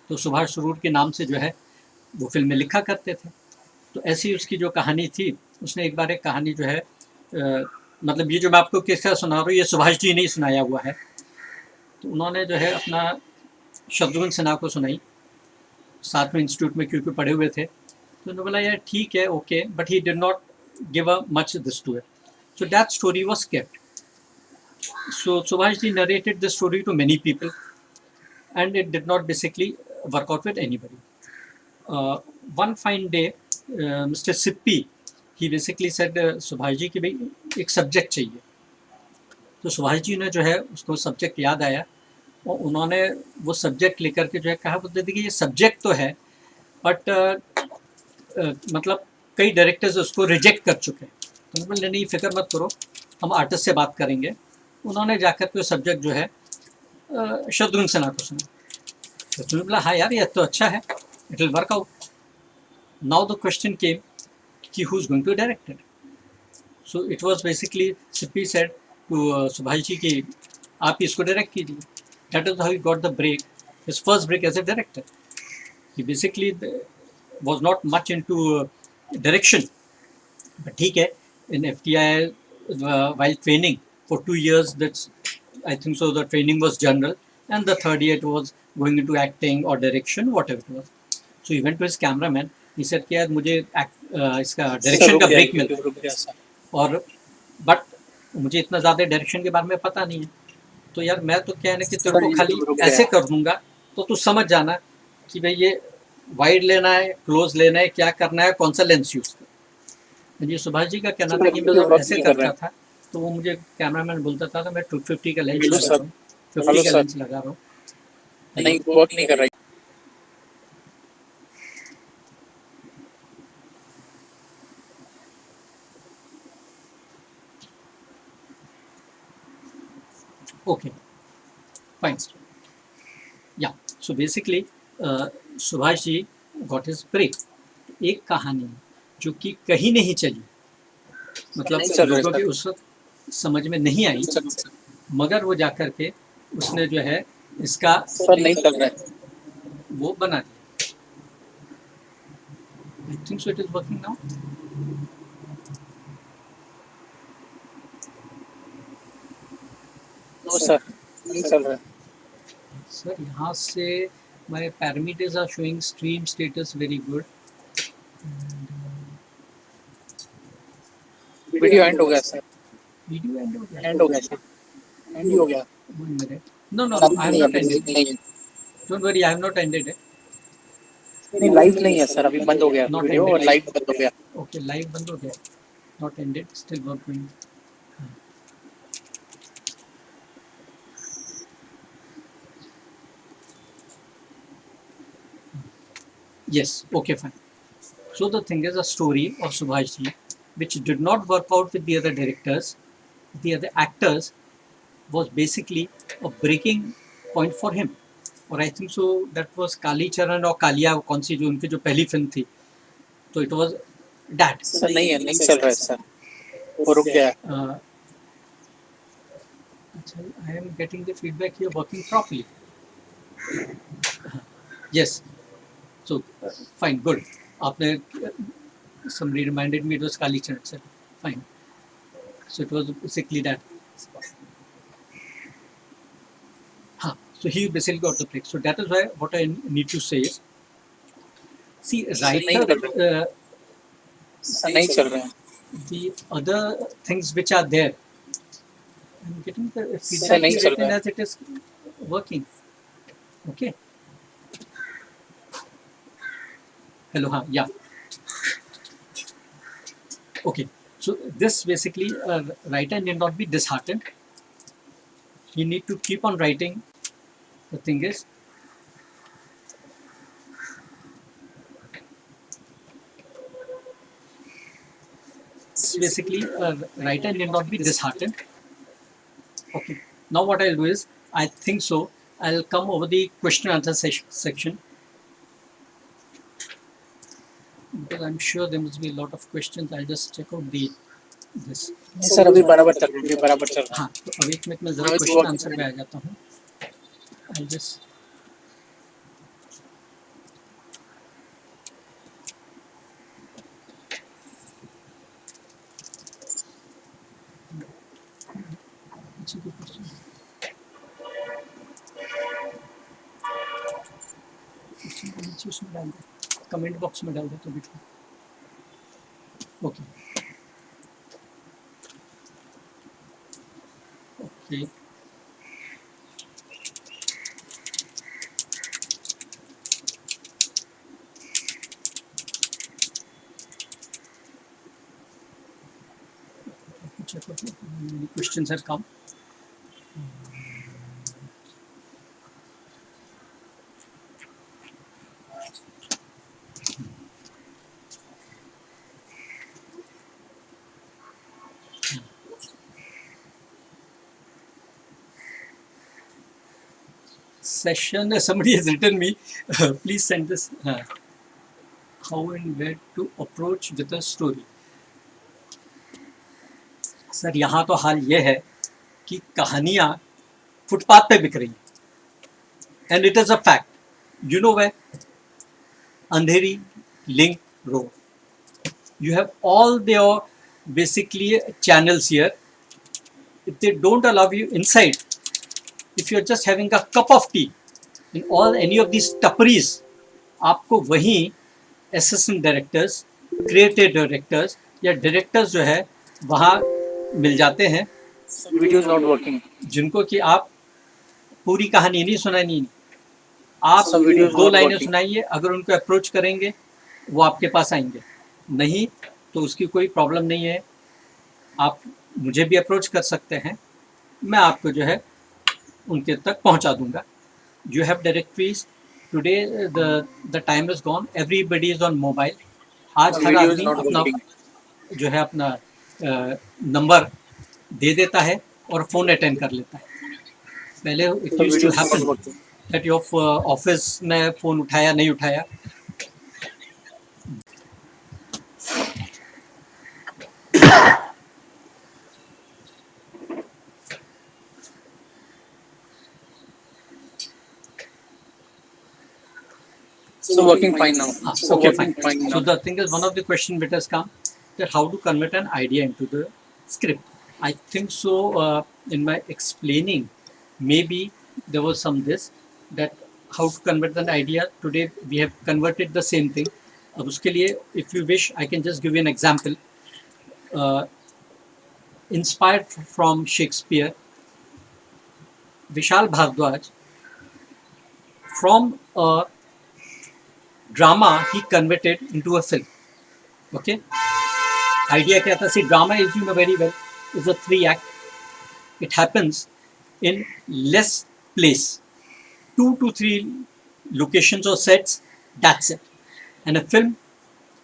तो सुभाष सरूर के नाम से जो है वो फिल्में लिखा करते थे। तो ऐसी उसकी जो कहानी थी, उसने एक बार एक कहानी जो है मतलब ये जो मैं आपको किस्सा सुना रहा हूँ, ये सुभाष जी ने ही सुनाया हुआ है। तो उन्होंने जो है अपना शत्रुघ्न सिन्हा को सुनाई, साथ में इंस्टीट्यूट में क्योंकि पढ़े हुए थे, तो उन्होंने बोला यार ठीक है, okay, but he did not give a much this to it, so that story was kept. So Subhash ji narrated this story to many people, and it did not basically work out with anybody. One fine day, Mr. Sippi, he basically said Subhash ji कि भाई एक subject चाहिए. तो सुभाष जी ने जो है उसको subject याद आया और उन्होंने वो सब्जेक्ट लेकर के जो है कहा, बोलते देखिए ये सब्जेक्ट तो है बट मतलब कई डायरेक्टर्स उसको रिजेक्ट कर चुके हैं. तो बोले नहीं फिक्र मत करो, हम आर्टिस्ट से बात करेंगे. उन्होंने जाकर के सब्जेक्ट जो है शत्रुघ्न सिन्हा को सुना. तो बोला हाँ यार ये तो अच्छा है, it will work out. Now the question came कि who is going to direct it. So it was basically Sippi said to Subhash ji की आप इसको डायरेक्ट कीजिए. That is how he got the break, his first break as a director. He basically was not much into direction, but ठीक है, in FTI while training for 2 years, that's I think so the training was general, and the third year it was going into acting or direction, whatever it was. So he went to his cameraman, he said कि यार मुझे इसका direction का break मिल रहा है और but मुझे इतना ज़्यादा डायरेक्शन के बारे में पता नहीं है, तो यार मैं तो क्या है ना कि तेरे को खाली ऐसे कर दूंगा तो तू समझ जाना कि भाई ये वाइड लेना है, क्लोज लेना है, क्या करना है, कौन सा लेंस यूज करना. जी सुभाष जी का कहना था कि मैं जब ऐसे करता था तो वो मुझे कैमरामैन बोलता था मैं 250 का लेंस लगा रहा हूँ, 50 का लेंस लगा रहा हूँ, नहीं वर्क नहीं कर रहा. Okay, fine. Yeah, so basically Subhash ji got his break. एक कहानी जो कि कहीं नहीं चली, मतलब लोगों के उस वक्त समझ में नहीं आई, मगर वो जाकर के उसने जो है इसका नहीं चल रहा है वो बना दिया. I think so it is working now. No sir नहीं चल रहा है सर. यहाँ से my parameters are showing stream status very good. Video and हो गया सर. वीडियो एंड हो गया. एंड हो गया सर. एंड हो गया. 1 minute. No, I have not ended. Don't worry, I have not ended it. नहीं लाइव नहीं है सर, अभी बंद हो गया वीडियो और लाइव बंद हो गया. Okay, live बंद हो गया. Not ended, still working. Yes, okay, fine. So the thing is a story of Subhash ji which did not work out with the other directors, the other actors, was basically a breaking point for him. और I think so that was काली चरण और कालिया, कौन सी जो उनकी जो पहली film थी, तो it was that. सर नहीं है, नहीं चल रहा है सर, वो रुक गया. I am getting the feedback here working properly. Yes. So fine, good. आपने somebody reminded me it was Kali Charan, sir. Fine. So it was basically that. So he basically got the break. So that is why what I need to say is, see, writer, नहीं चल रहा है. the other things which are there, I'm getting the sir नहीं चल feedback रहा है. as it is working. Okay. Hello, yeah. Okay. So this basically, writer need not be disheartened. He need to keep on writing. The thing is, basically, writer need not be disheartened. Okay. Now what I'll do is, I think so, I'll come over the question and answer section, because I'm sure there must be a lot of questions. I'll just check out the this. नहीं sir अभी बराबर चल रहा है, बराबर चल रहा हाँ, तो अब एक मिनट में जरा हाँ, तो क्वेश्चन वो- आंसर पे आ जाता हूँ. I'll just It's a good question. नीचे उसमें डाल दो, कमेंट बॉक्स में डाल दो तो बिल्कुल. Okay okay. check out how many questions have come. Session, somebody has written me, please send this, how and where to approach with a story. Sir यहाँ तो हाल ये है कि कहानियाँ फुटपाथ पे बिक रही हैं, and it is a fact. You know way? Andheri link road. You have all their basically channels here. If they don't allow you inside, if you're just having a cup of tea in all any of these tapparies, आपको वहीं assistant directors, creative directors या directors जो है वहाँ मिल जाते हैं, video is not working, जिनको कि आप पूरी कहानी नहीं सुनानी, आप सब videos दो not लाइनें working. सुनाइए. अगर उनको अप्रोच करेंगे वो आपके पास आएंगे, नहीं तो उसकी कोई प्रॉब्लम नहीं है. आप मुझे भी अप्रोच कर सकते हैं, मैं आपको जो है उनके तक पहुंचा दूंगा. You have directories today. The time is gone, everybody is on mobile. आज हर वीडियो इज आदमी नॉट अपना वर्किंग. जो है अपना नंबर दे देता है और फ़ोन अटेंड कर लेता है. पहले it used to happen that your office में फ़ोन उठाया नहीं उठाया. So working fine now. So Okay, working fine. fine So now. the thing is, one of the question which has come, that how to convert an idea into the script. I think so. In my explaining, maybe there was some this, that how to convert an idea. Today we have converted the same thing. अब उसके लिए, if you wish, I can just give you an example. Inspired from Shakespeare, Vishal Bhardwaj, from a drama he converted into a film. Okay. Idea क्या था? See, drama, as you know very well, is a 3 act. It happens in less place, 2 to 3 locations or sets. That's it. And a film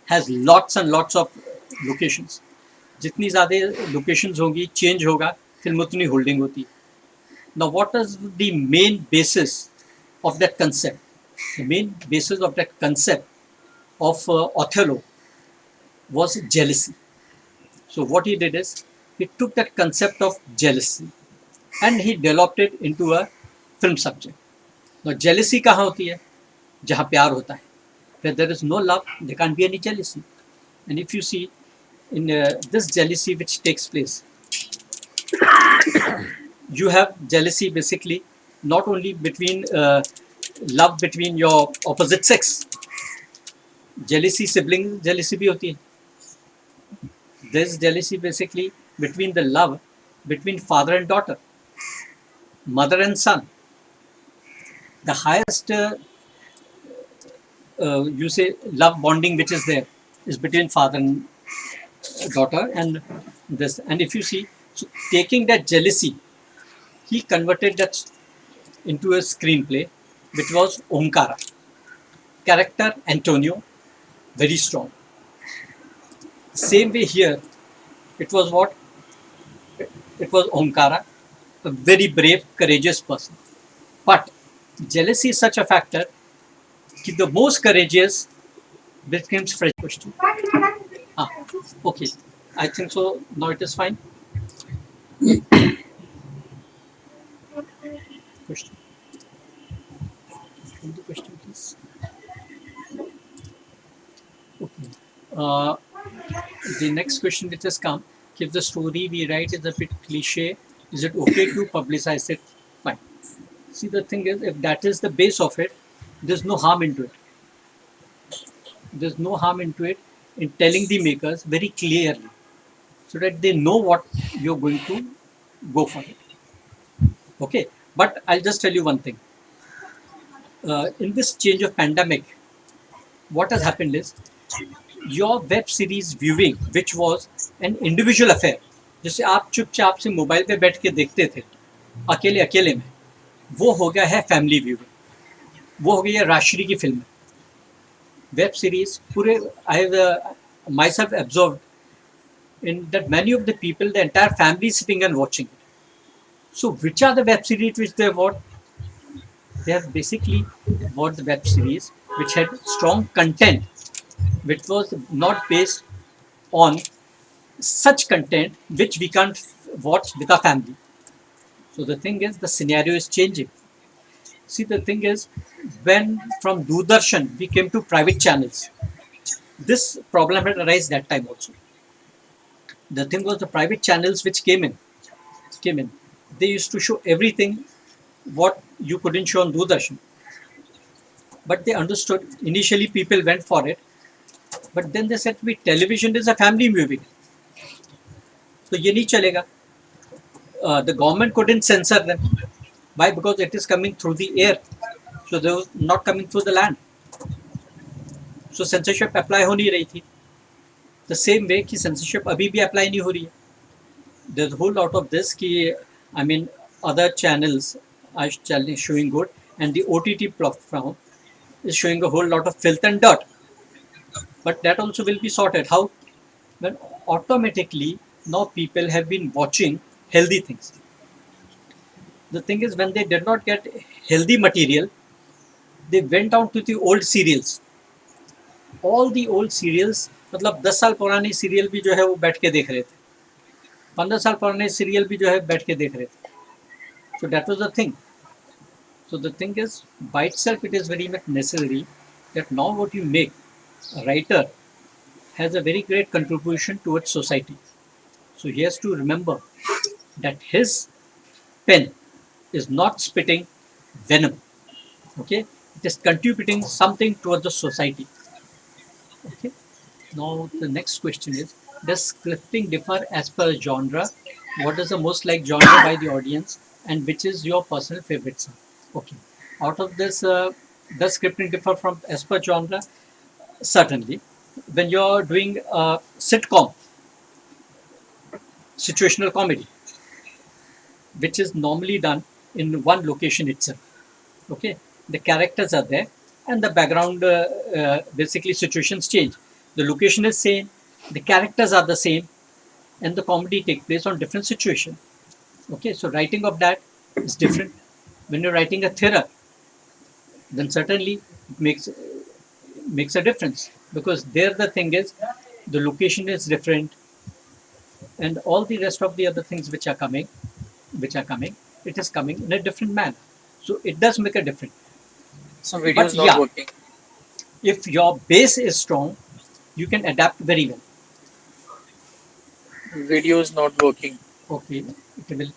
has lots and lots of locations. जितनी ज़्यादा locations होंगी, change होगा, film उतनी holding होती. Now, what is the main basis of that concept? The main basis of that concept of Othello was jealousy. So what he did is, he took that concept of jealousy and he developed it into a film subject. Now jealousy कहाँ होती है? जहाँ प्यार होता है. Where there is no love, there can't be any jealousy. And if you see in this jealousy which takes place, you have jealousy basically not only between love between your opposite sex. Jealousy sibling jealousy भी होती है. There's jealousy basically between the love between father and daughter, mother and son. The highest you say love bonding which is there is between father and daughter and this. And if you see, so taking that jealousy, he converted that into a screenplay, which was Omkara. Character Antonio, very strong. Same way here, it was what? It was Omkara, a very brave, courageous person. But jealousy is such a factor that the most courageous becomes fresh question. Ah, okay. I think so. Now it is fine. Question. Read the question, please. Okay. Uh, the next question which has come: if the story we write is a bit cliche, is it okay to publicize it? Fine. See, the thing is, if that is the base of it, there's no harm into it. There's no harm into it in telling the makers very clearly so that they know what you're going to go for it. Okay, but I'll just tell you one thing. In this change of pandemic, what has happened is your web series viewing, which was an individual affair, जैसे आप चुपचाप से mobile पे बैठ के देखते थे अकेले अकेले में, वो हो गया है फैमिली व्यूइंग, वो हो गई है राष्ट्रीय की फिल्म. वेब सीरीज पूरे I have myself observed in that many of the people, the entire family is sitting and watching it. So which are the web series which they watch? They have basically watched the web series which had strong content, which was not based on such content which we can't watch with our family. So the thing is, the scenario is changing. See, the thing is, when from Doordarshan we came to private channels, this problem had arisen that time also. The thing was, the private channels which came in, they used to show everything what you couldn't show on Doordarshan. But they understood, initially people went for it, but then they said, television is a family movie. So ye nahi chalega. The government couldn't censor them. Why? Because it is coming through the air. So they were not coming through the land. So censorship apply हो नहीं रही थी. The same way कि censorship अभी भी apply नहीं हो रही है. There's a whole lot of this कि I mean other channels are showing good and the OTT platform is showing a whole lot of filth and dirt. But that also will be sorted. How? When automatically now people have been watching healthy things. The thing is, when they did not get healthy material, they went down to the old serials. All the old serials, मतलब 10 साल पुराने serial भी जो है वो बैठ के देख रहे थे, 15 साल पुराने सीरियल भी जो है बैठ के देख रहे थे. So that was the thing. So the thing is, by itself it is very much necessary that now what you make, a writer has a very great contribution towards society. So he has to remember that his pen is not spitting venom. Okay, it is contributing something towards the society. Okay. Now the next question is: does scripting differ as per genre? What is the most liked genre by the audience, and which is your personal favorite song? Okay. Out of this, does scripting differ from as per genre? Certainly. When you're doing a sitcom, situational comedy, which is normally done in one location itself. Okay, the characters are there, and the background basically situations change. The location is same, the characters are the same, and the comedy take place on different situation. Okay, so writing of that is different. When you're writing a thriller, then certainly it makes a difference, because there the thing is, the location is different, and all the rest of the other things which are coming, it is coming in a different manner. So it does make a difference. So video But is not yeah, working. if your base is strong, you can adapt very well. Video is not working. Okay, it will.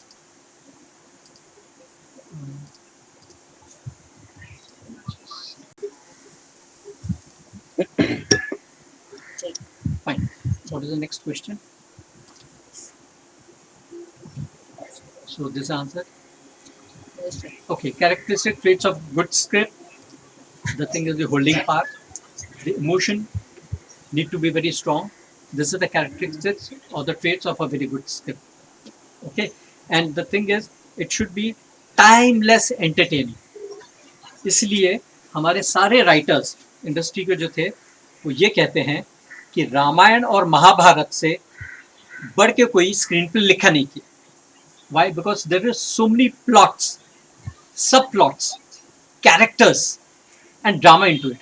Fine. What is the next question? So this answer. Okay, characteristic traits of good script. The thing is the holding part. The emotion need to be very strong. This is the characteristics or the traits of a very good script. Okay, and the thing is, it should be timeless entertaining. इसलिए हमारे सारे writers industry के जो थे वो ये कहते हैं कि रामायण और महाभारत से बढ़ के कोई स्क्रीन प्ले लिखा नहीं किया. Why? Because there is so many plots, subplots, characters, and drama into it.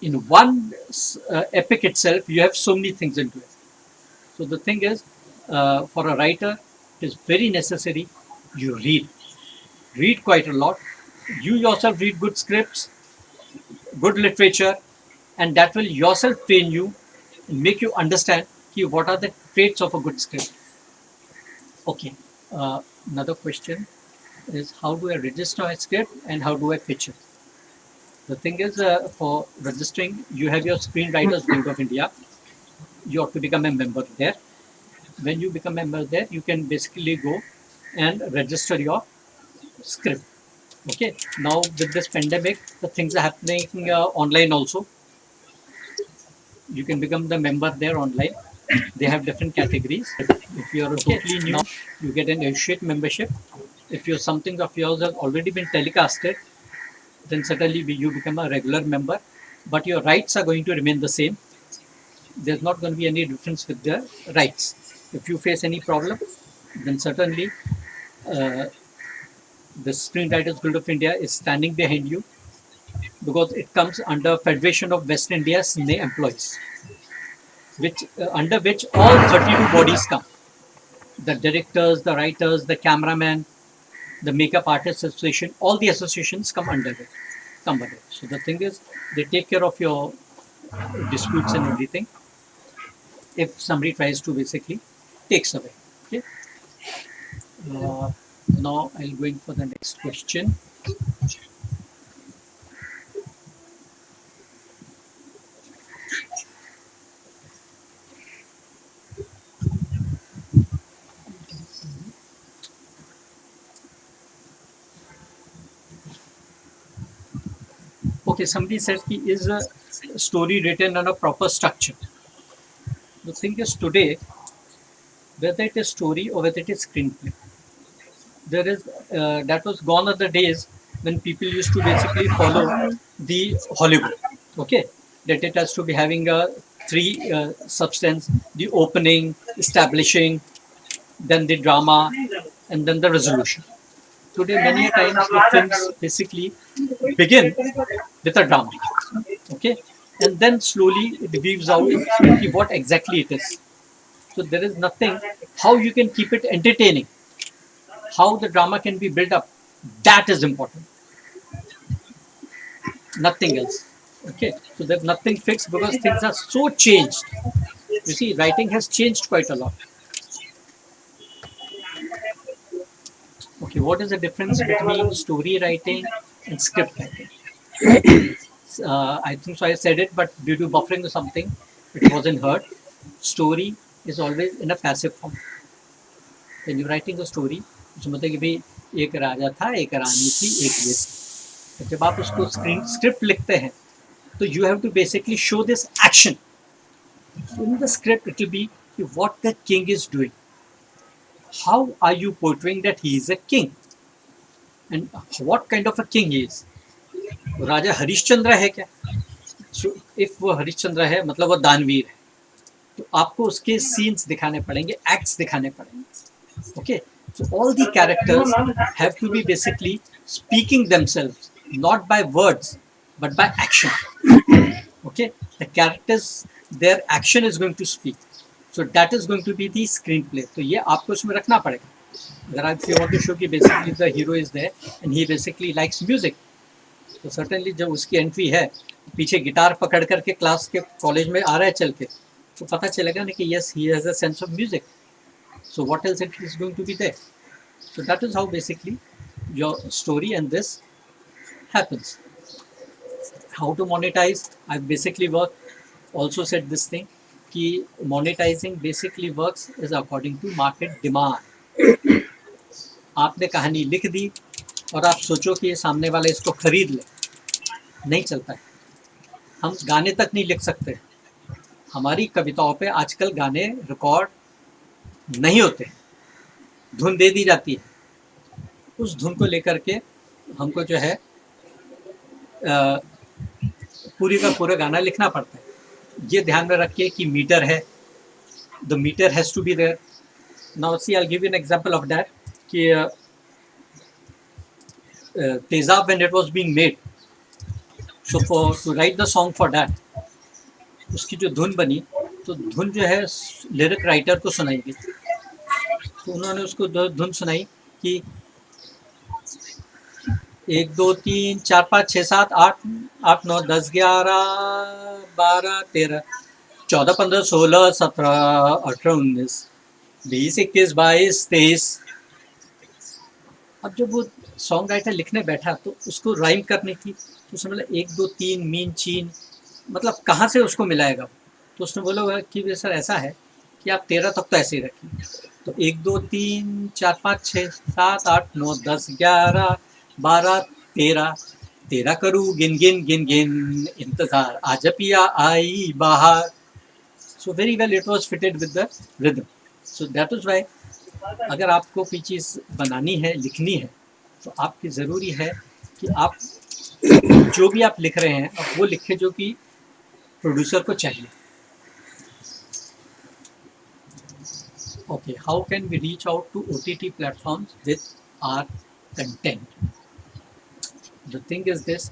In one epic itself, you have so many things into it. So the thing is, for a writer, it is very necessary you read quite a lot. You yourself read good scripts, good literature, and that will yourself train you and make you understand what are the traits of a good script. Okay, another question is, how do I register a script and how do I pitch it? The thing is, for registering, you have your Screenwriters Guild of India. You have to become a member there. When you become a member there, you can basically go and register your script. Okay, now with this pandemic, the things are happening online also. You can become the member there online. They have different categories. If you are totally new, you get an associate membership. If you're something of yours has already been telecasted, then certainly you become a regular member, but your rights are going to remain the same. There's not going to be any difference with the rights. If you face any problem, then certainly the Screenwriters Guild of India is standing behind you, because it comes under Federation of West India's employees, which under which all 32 bodies come. The directors, the writers, the cameraman, the makeup artists association, all the associations come under it. So the thing is, they take care of your disputes and everything. If somebody tries to basically takes away. Okay. Now I'll go in for the next question. Okay, somebody said, is a story written on a proper structure? The thing is, today, whether it is story or whether it is screenplay, there is that was gone are the days when people used to basically follow the Hollywood. Okay, that it has to be having a three substance: the opening, establishing, then the drama, and then the resolution. Today, many times the films basically begin with a drama, okay, and then slowly it weaves out what exactly it is. So there is nothing how you can keep it entertaining, how the drama can be built up. That is important. Nothing else. Okay, so there's nothing fixed because things are so changed. You see, writing has changed quite a lot. Okay, what is the difference between story writing and script writing? I think so. I said it, but due to buffering or something, it wasn't heard. Story is always in a passive form. When you're writing a story, उसमें मतलब कि भाई एक राजा था, एक रानी थी, एक ये थी. जब आप उसको स्क्रिप्ट लिखते हैं, तो you have to basically show this action. So in the script, it will be what the king is doing. How are you portraying that he is a king, and what kind of a king he is? राजा हरिश्चंद्र है क्या? So if वो हरिश्चंद्र है, मतलब वो दानवीर है, तो आपको उसके scenes दिखाने पड़ेंगे, acts दिखाने पड़ेंगे. Okay, so all the characters have to be basically speaking themselves, not by words, but by action. Okay, the characters, their action is going to speak. So that is going to be the screenplay. तो ये आपको उसमें रखना पड़ेगा. अगर if you want to show कि basically the hero is there and he basically likes music, तो certainly जब उसकी एंट्री है, पीछे गिटार पकड़ करके क्लास के कॉलेज में आ रहा है चल के, तो पता चलेगा ना कि yes, he has a sense of music. So what else it is going to be there? So that is how basically your story and this happens. How to monetize? I've basically also said this thing कि monetizing basically works is according to market demand. आपने कहानी लिख दी और आप सोचो कि ये सामने वाला इसको खरीद ले, नहीं चलता है. हम गाने तक नहीं लिख सकते, हमारी कविताओं पे आजकल गाने रिकॉर्ड नहीं होते, धुन दे दी जाती है, उस धुन को लेकर के हमको जो है पूरी का पूरा गाना लिखना पड़ता है। ये ध्यान में रखिए कि मीटर है, the meter has to be there. Now see I will give you an example of that कि Tezaab when it was being made, so for to write the song for that, उसकी जो धुन बनी, तो धुन जो है लिरिक राइटर को सुनाई गई, तो उन्होंने उसको धुन सुनाई कि 1 2 3 4 5 6 7 8 8 9 10 11 12 13 14 15 16 17 18 19 20 21 22 23। अब जब वो सॉन्ग राइटर लिखने बैठा तो उसको राइम करने की, तो उसने बोला 1 2 3 मीन चीन, मतलब कहाँ से उसको मिलाएगा। तो उसने बोला कि सर ऐसा है कि आप 13 तक तो ऐसे ही रखिए, तो 1 2 3 4 5 6 7 8 9 10 11 12 13 13 करूँ गिन गिन गिन गिन, इंतजार आज पिया आई बाहर। So very well it was fitted with the rhythm. So that is why अगर आपको कोई चीज़ बनानी है, लिखनी है, तो आपकी ज़रूरी है कि आप जो भी आप लिख रहे हैं अब वो लिखे जो कि प्रोड्यूसर को चाहिए। Okay, how can we reach out to OTT platforms with our content? The thing is this,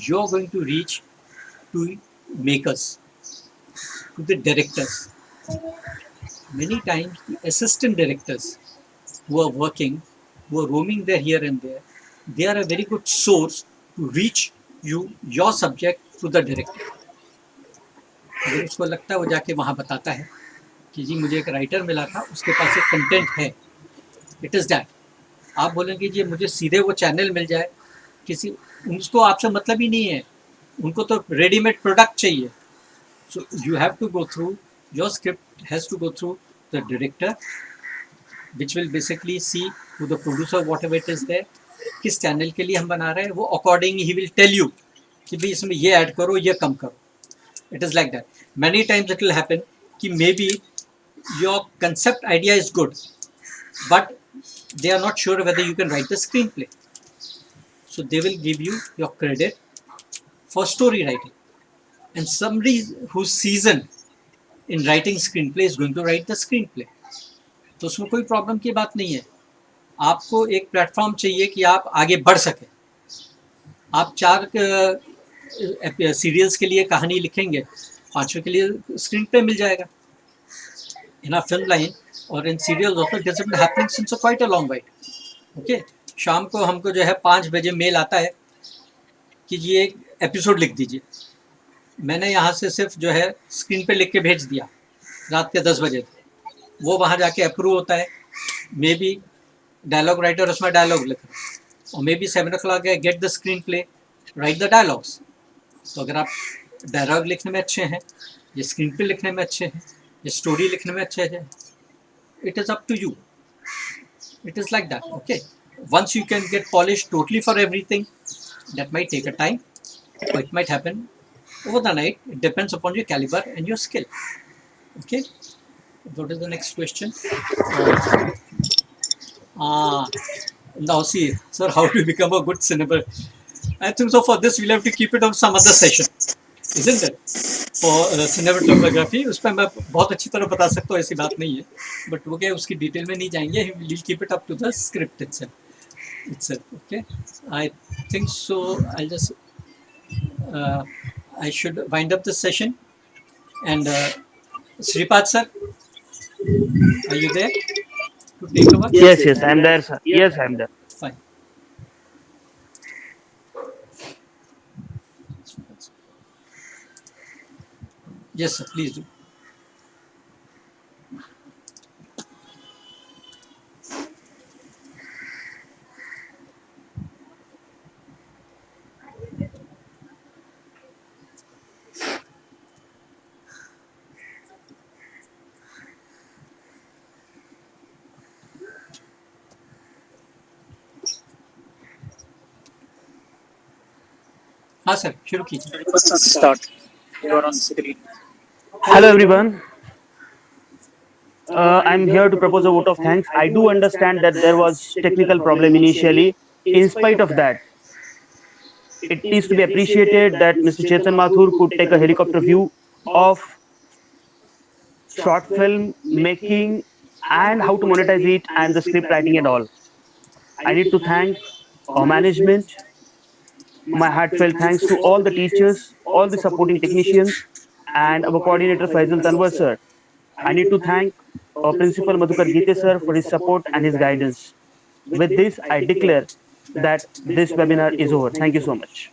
you're going to reach to makers, to the directors. Many times the assistant directors who are working, who are roaming there here and there, they are a very good source to reach your subject to the director. अगर उसको लगता है वो जाके वहाँ बताता है कि जी मुझे एक राइटर मिला था, उसके पास एक कंटेंट है, इट इज़ दैट। आप बोलेंगे जी मुझे सीधे वो चैनल मिल जाए, किसी उसको आपसे मतलब ही नहीं है, उनको तो रेडीमेड प्रोडक्ट चाहिए। So you have to go through, your script has to go through the director, which will basically see to the producer whatever it is there, किस चैनल के लिए हम बना रहे हैं, वो अकॉर्डिंग ही विल टेल यू कि भाई इसमें ये ऐड करो, ये कम करो। It is like that. Many times it will happen कि maybe your concept idea is good, but they are not sure whether you can write the screenplay. So they will give you your credit for story writing. And somebody who's seasoned in writing screenplay is going to write the screenplay. तो उसमें कोई problem की बात नहीं है। आपको एक platform चाहिए कि आप आगे बढ़ सकें। आप 4 सीरियल्स के लिए कहानी लिखेंगे, 5वें के लिए स्क्रीन पे मिल जाएगा। इन अ फिल्म लाइन और in serials also this has been happening since quite a long while. Okay, शाम को हमको जो है 5 बजे मेल आता है कि ये एक एपिसोड लिख दीजिए। मैंने यहाँ से सिर्फ जो है स्क्रीन पे लिख के भेज दिया रात के 10 बजे, वो वहाँ जाके अप्रूव होता है। मे बी डायलॉग राइटर उसमें डायलॉग लिख रहा है, और मे बी 7 o'clock है, get the screen play, right the dialogues. तो अगर आप डायलॉग लिखने में अच्छे हैं, या स्क्रीन पे लिखने में अच्छे हैं, या स्टोरी लिखने में अच्छे हैं, it is up to you. It is like that. Okay, once you can get polished totally for everything, that might take a time, or it might happen over the night. It depends upon your caliber and your skill. Okay, what is the next question? Now see, sir, how to become a good cinema? I think so. For this, we'll have to keep it on some other session, isn't it? For cinematography, उस पर मैं बहुत अच्छी तरह बता सकता हूँ, ऐसी बात नहीं है, बट वो क्या उसकी डिटेल में नहीं जाएंगे। We'll keep it up to the script itself. Okay, I think so. I should wind up this session. And Sripad sir, are you there to take over? Yes, yes, I'm there, sir. Yes, I'm there. Fine. Yes, sir, please do. हाँ sir, शुरू कीजिए। Start. You are on screen. Hello everyone. I'm here to propose a vote of thanks. I do understand that there was technical problem initially. In spite of that, it is to be appreciated that Mr. Chetan Mathur could take a helicopter view of short film making and how to monetize it and the script writing and all. I need to thank our management, my heartfelt thanks to all the teachers, all the supporting technicians, and our coordinator Faisal Tanwar sir. I need to thank our principal Madhukar Gite sir for his support and his guidance. With this, I declare that this webinar is over. Thank you so much.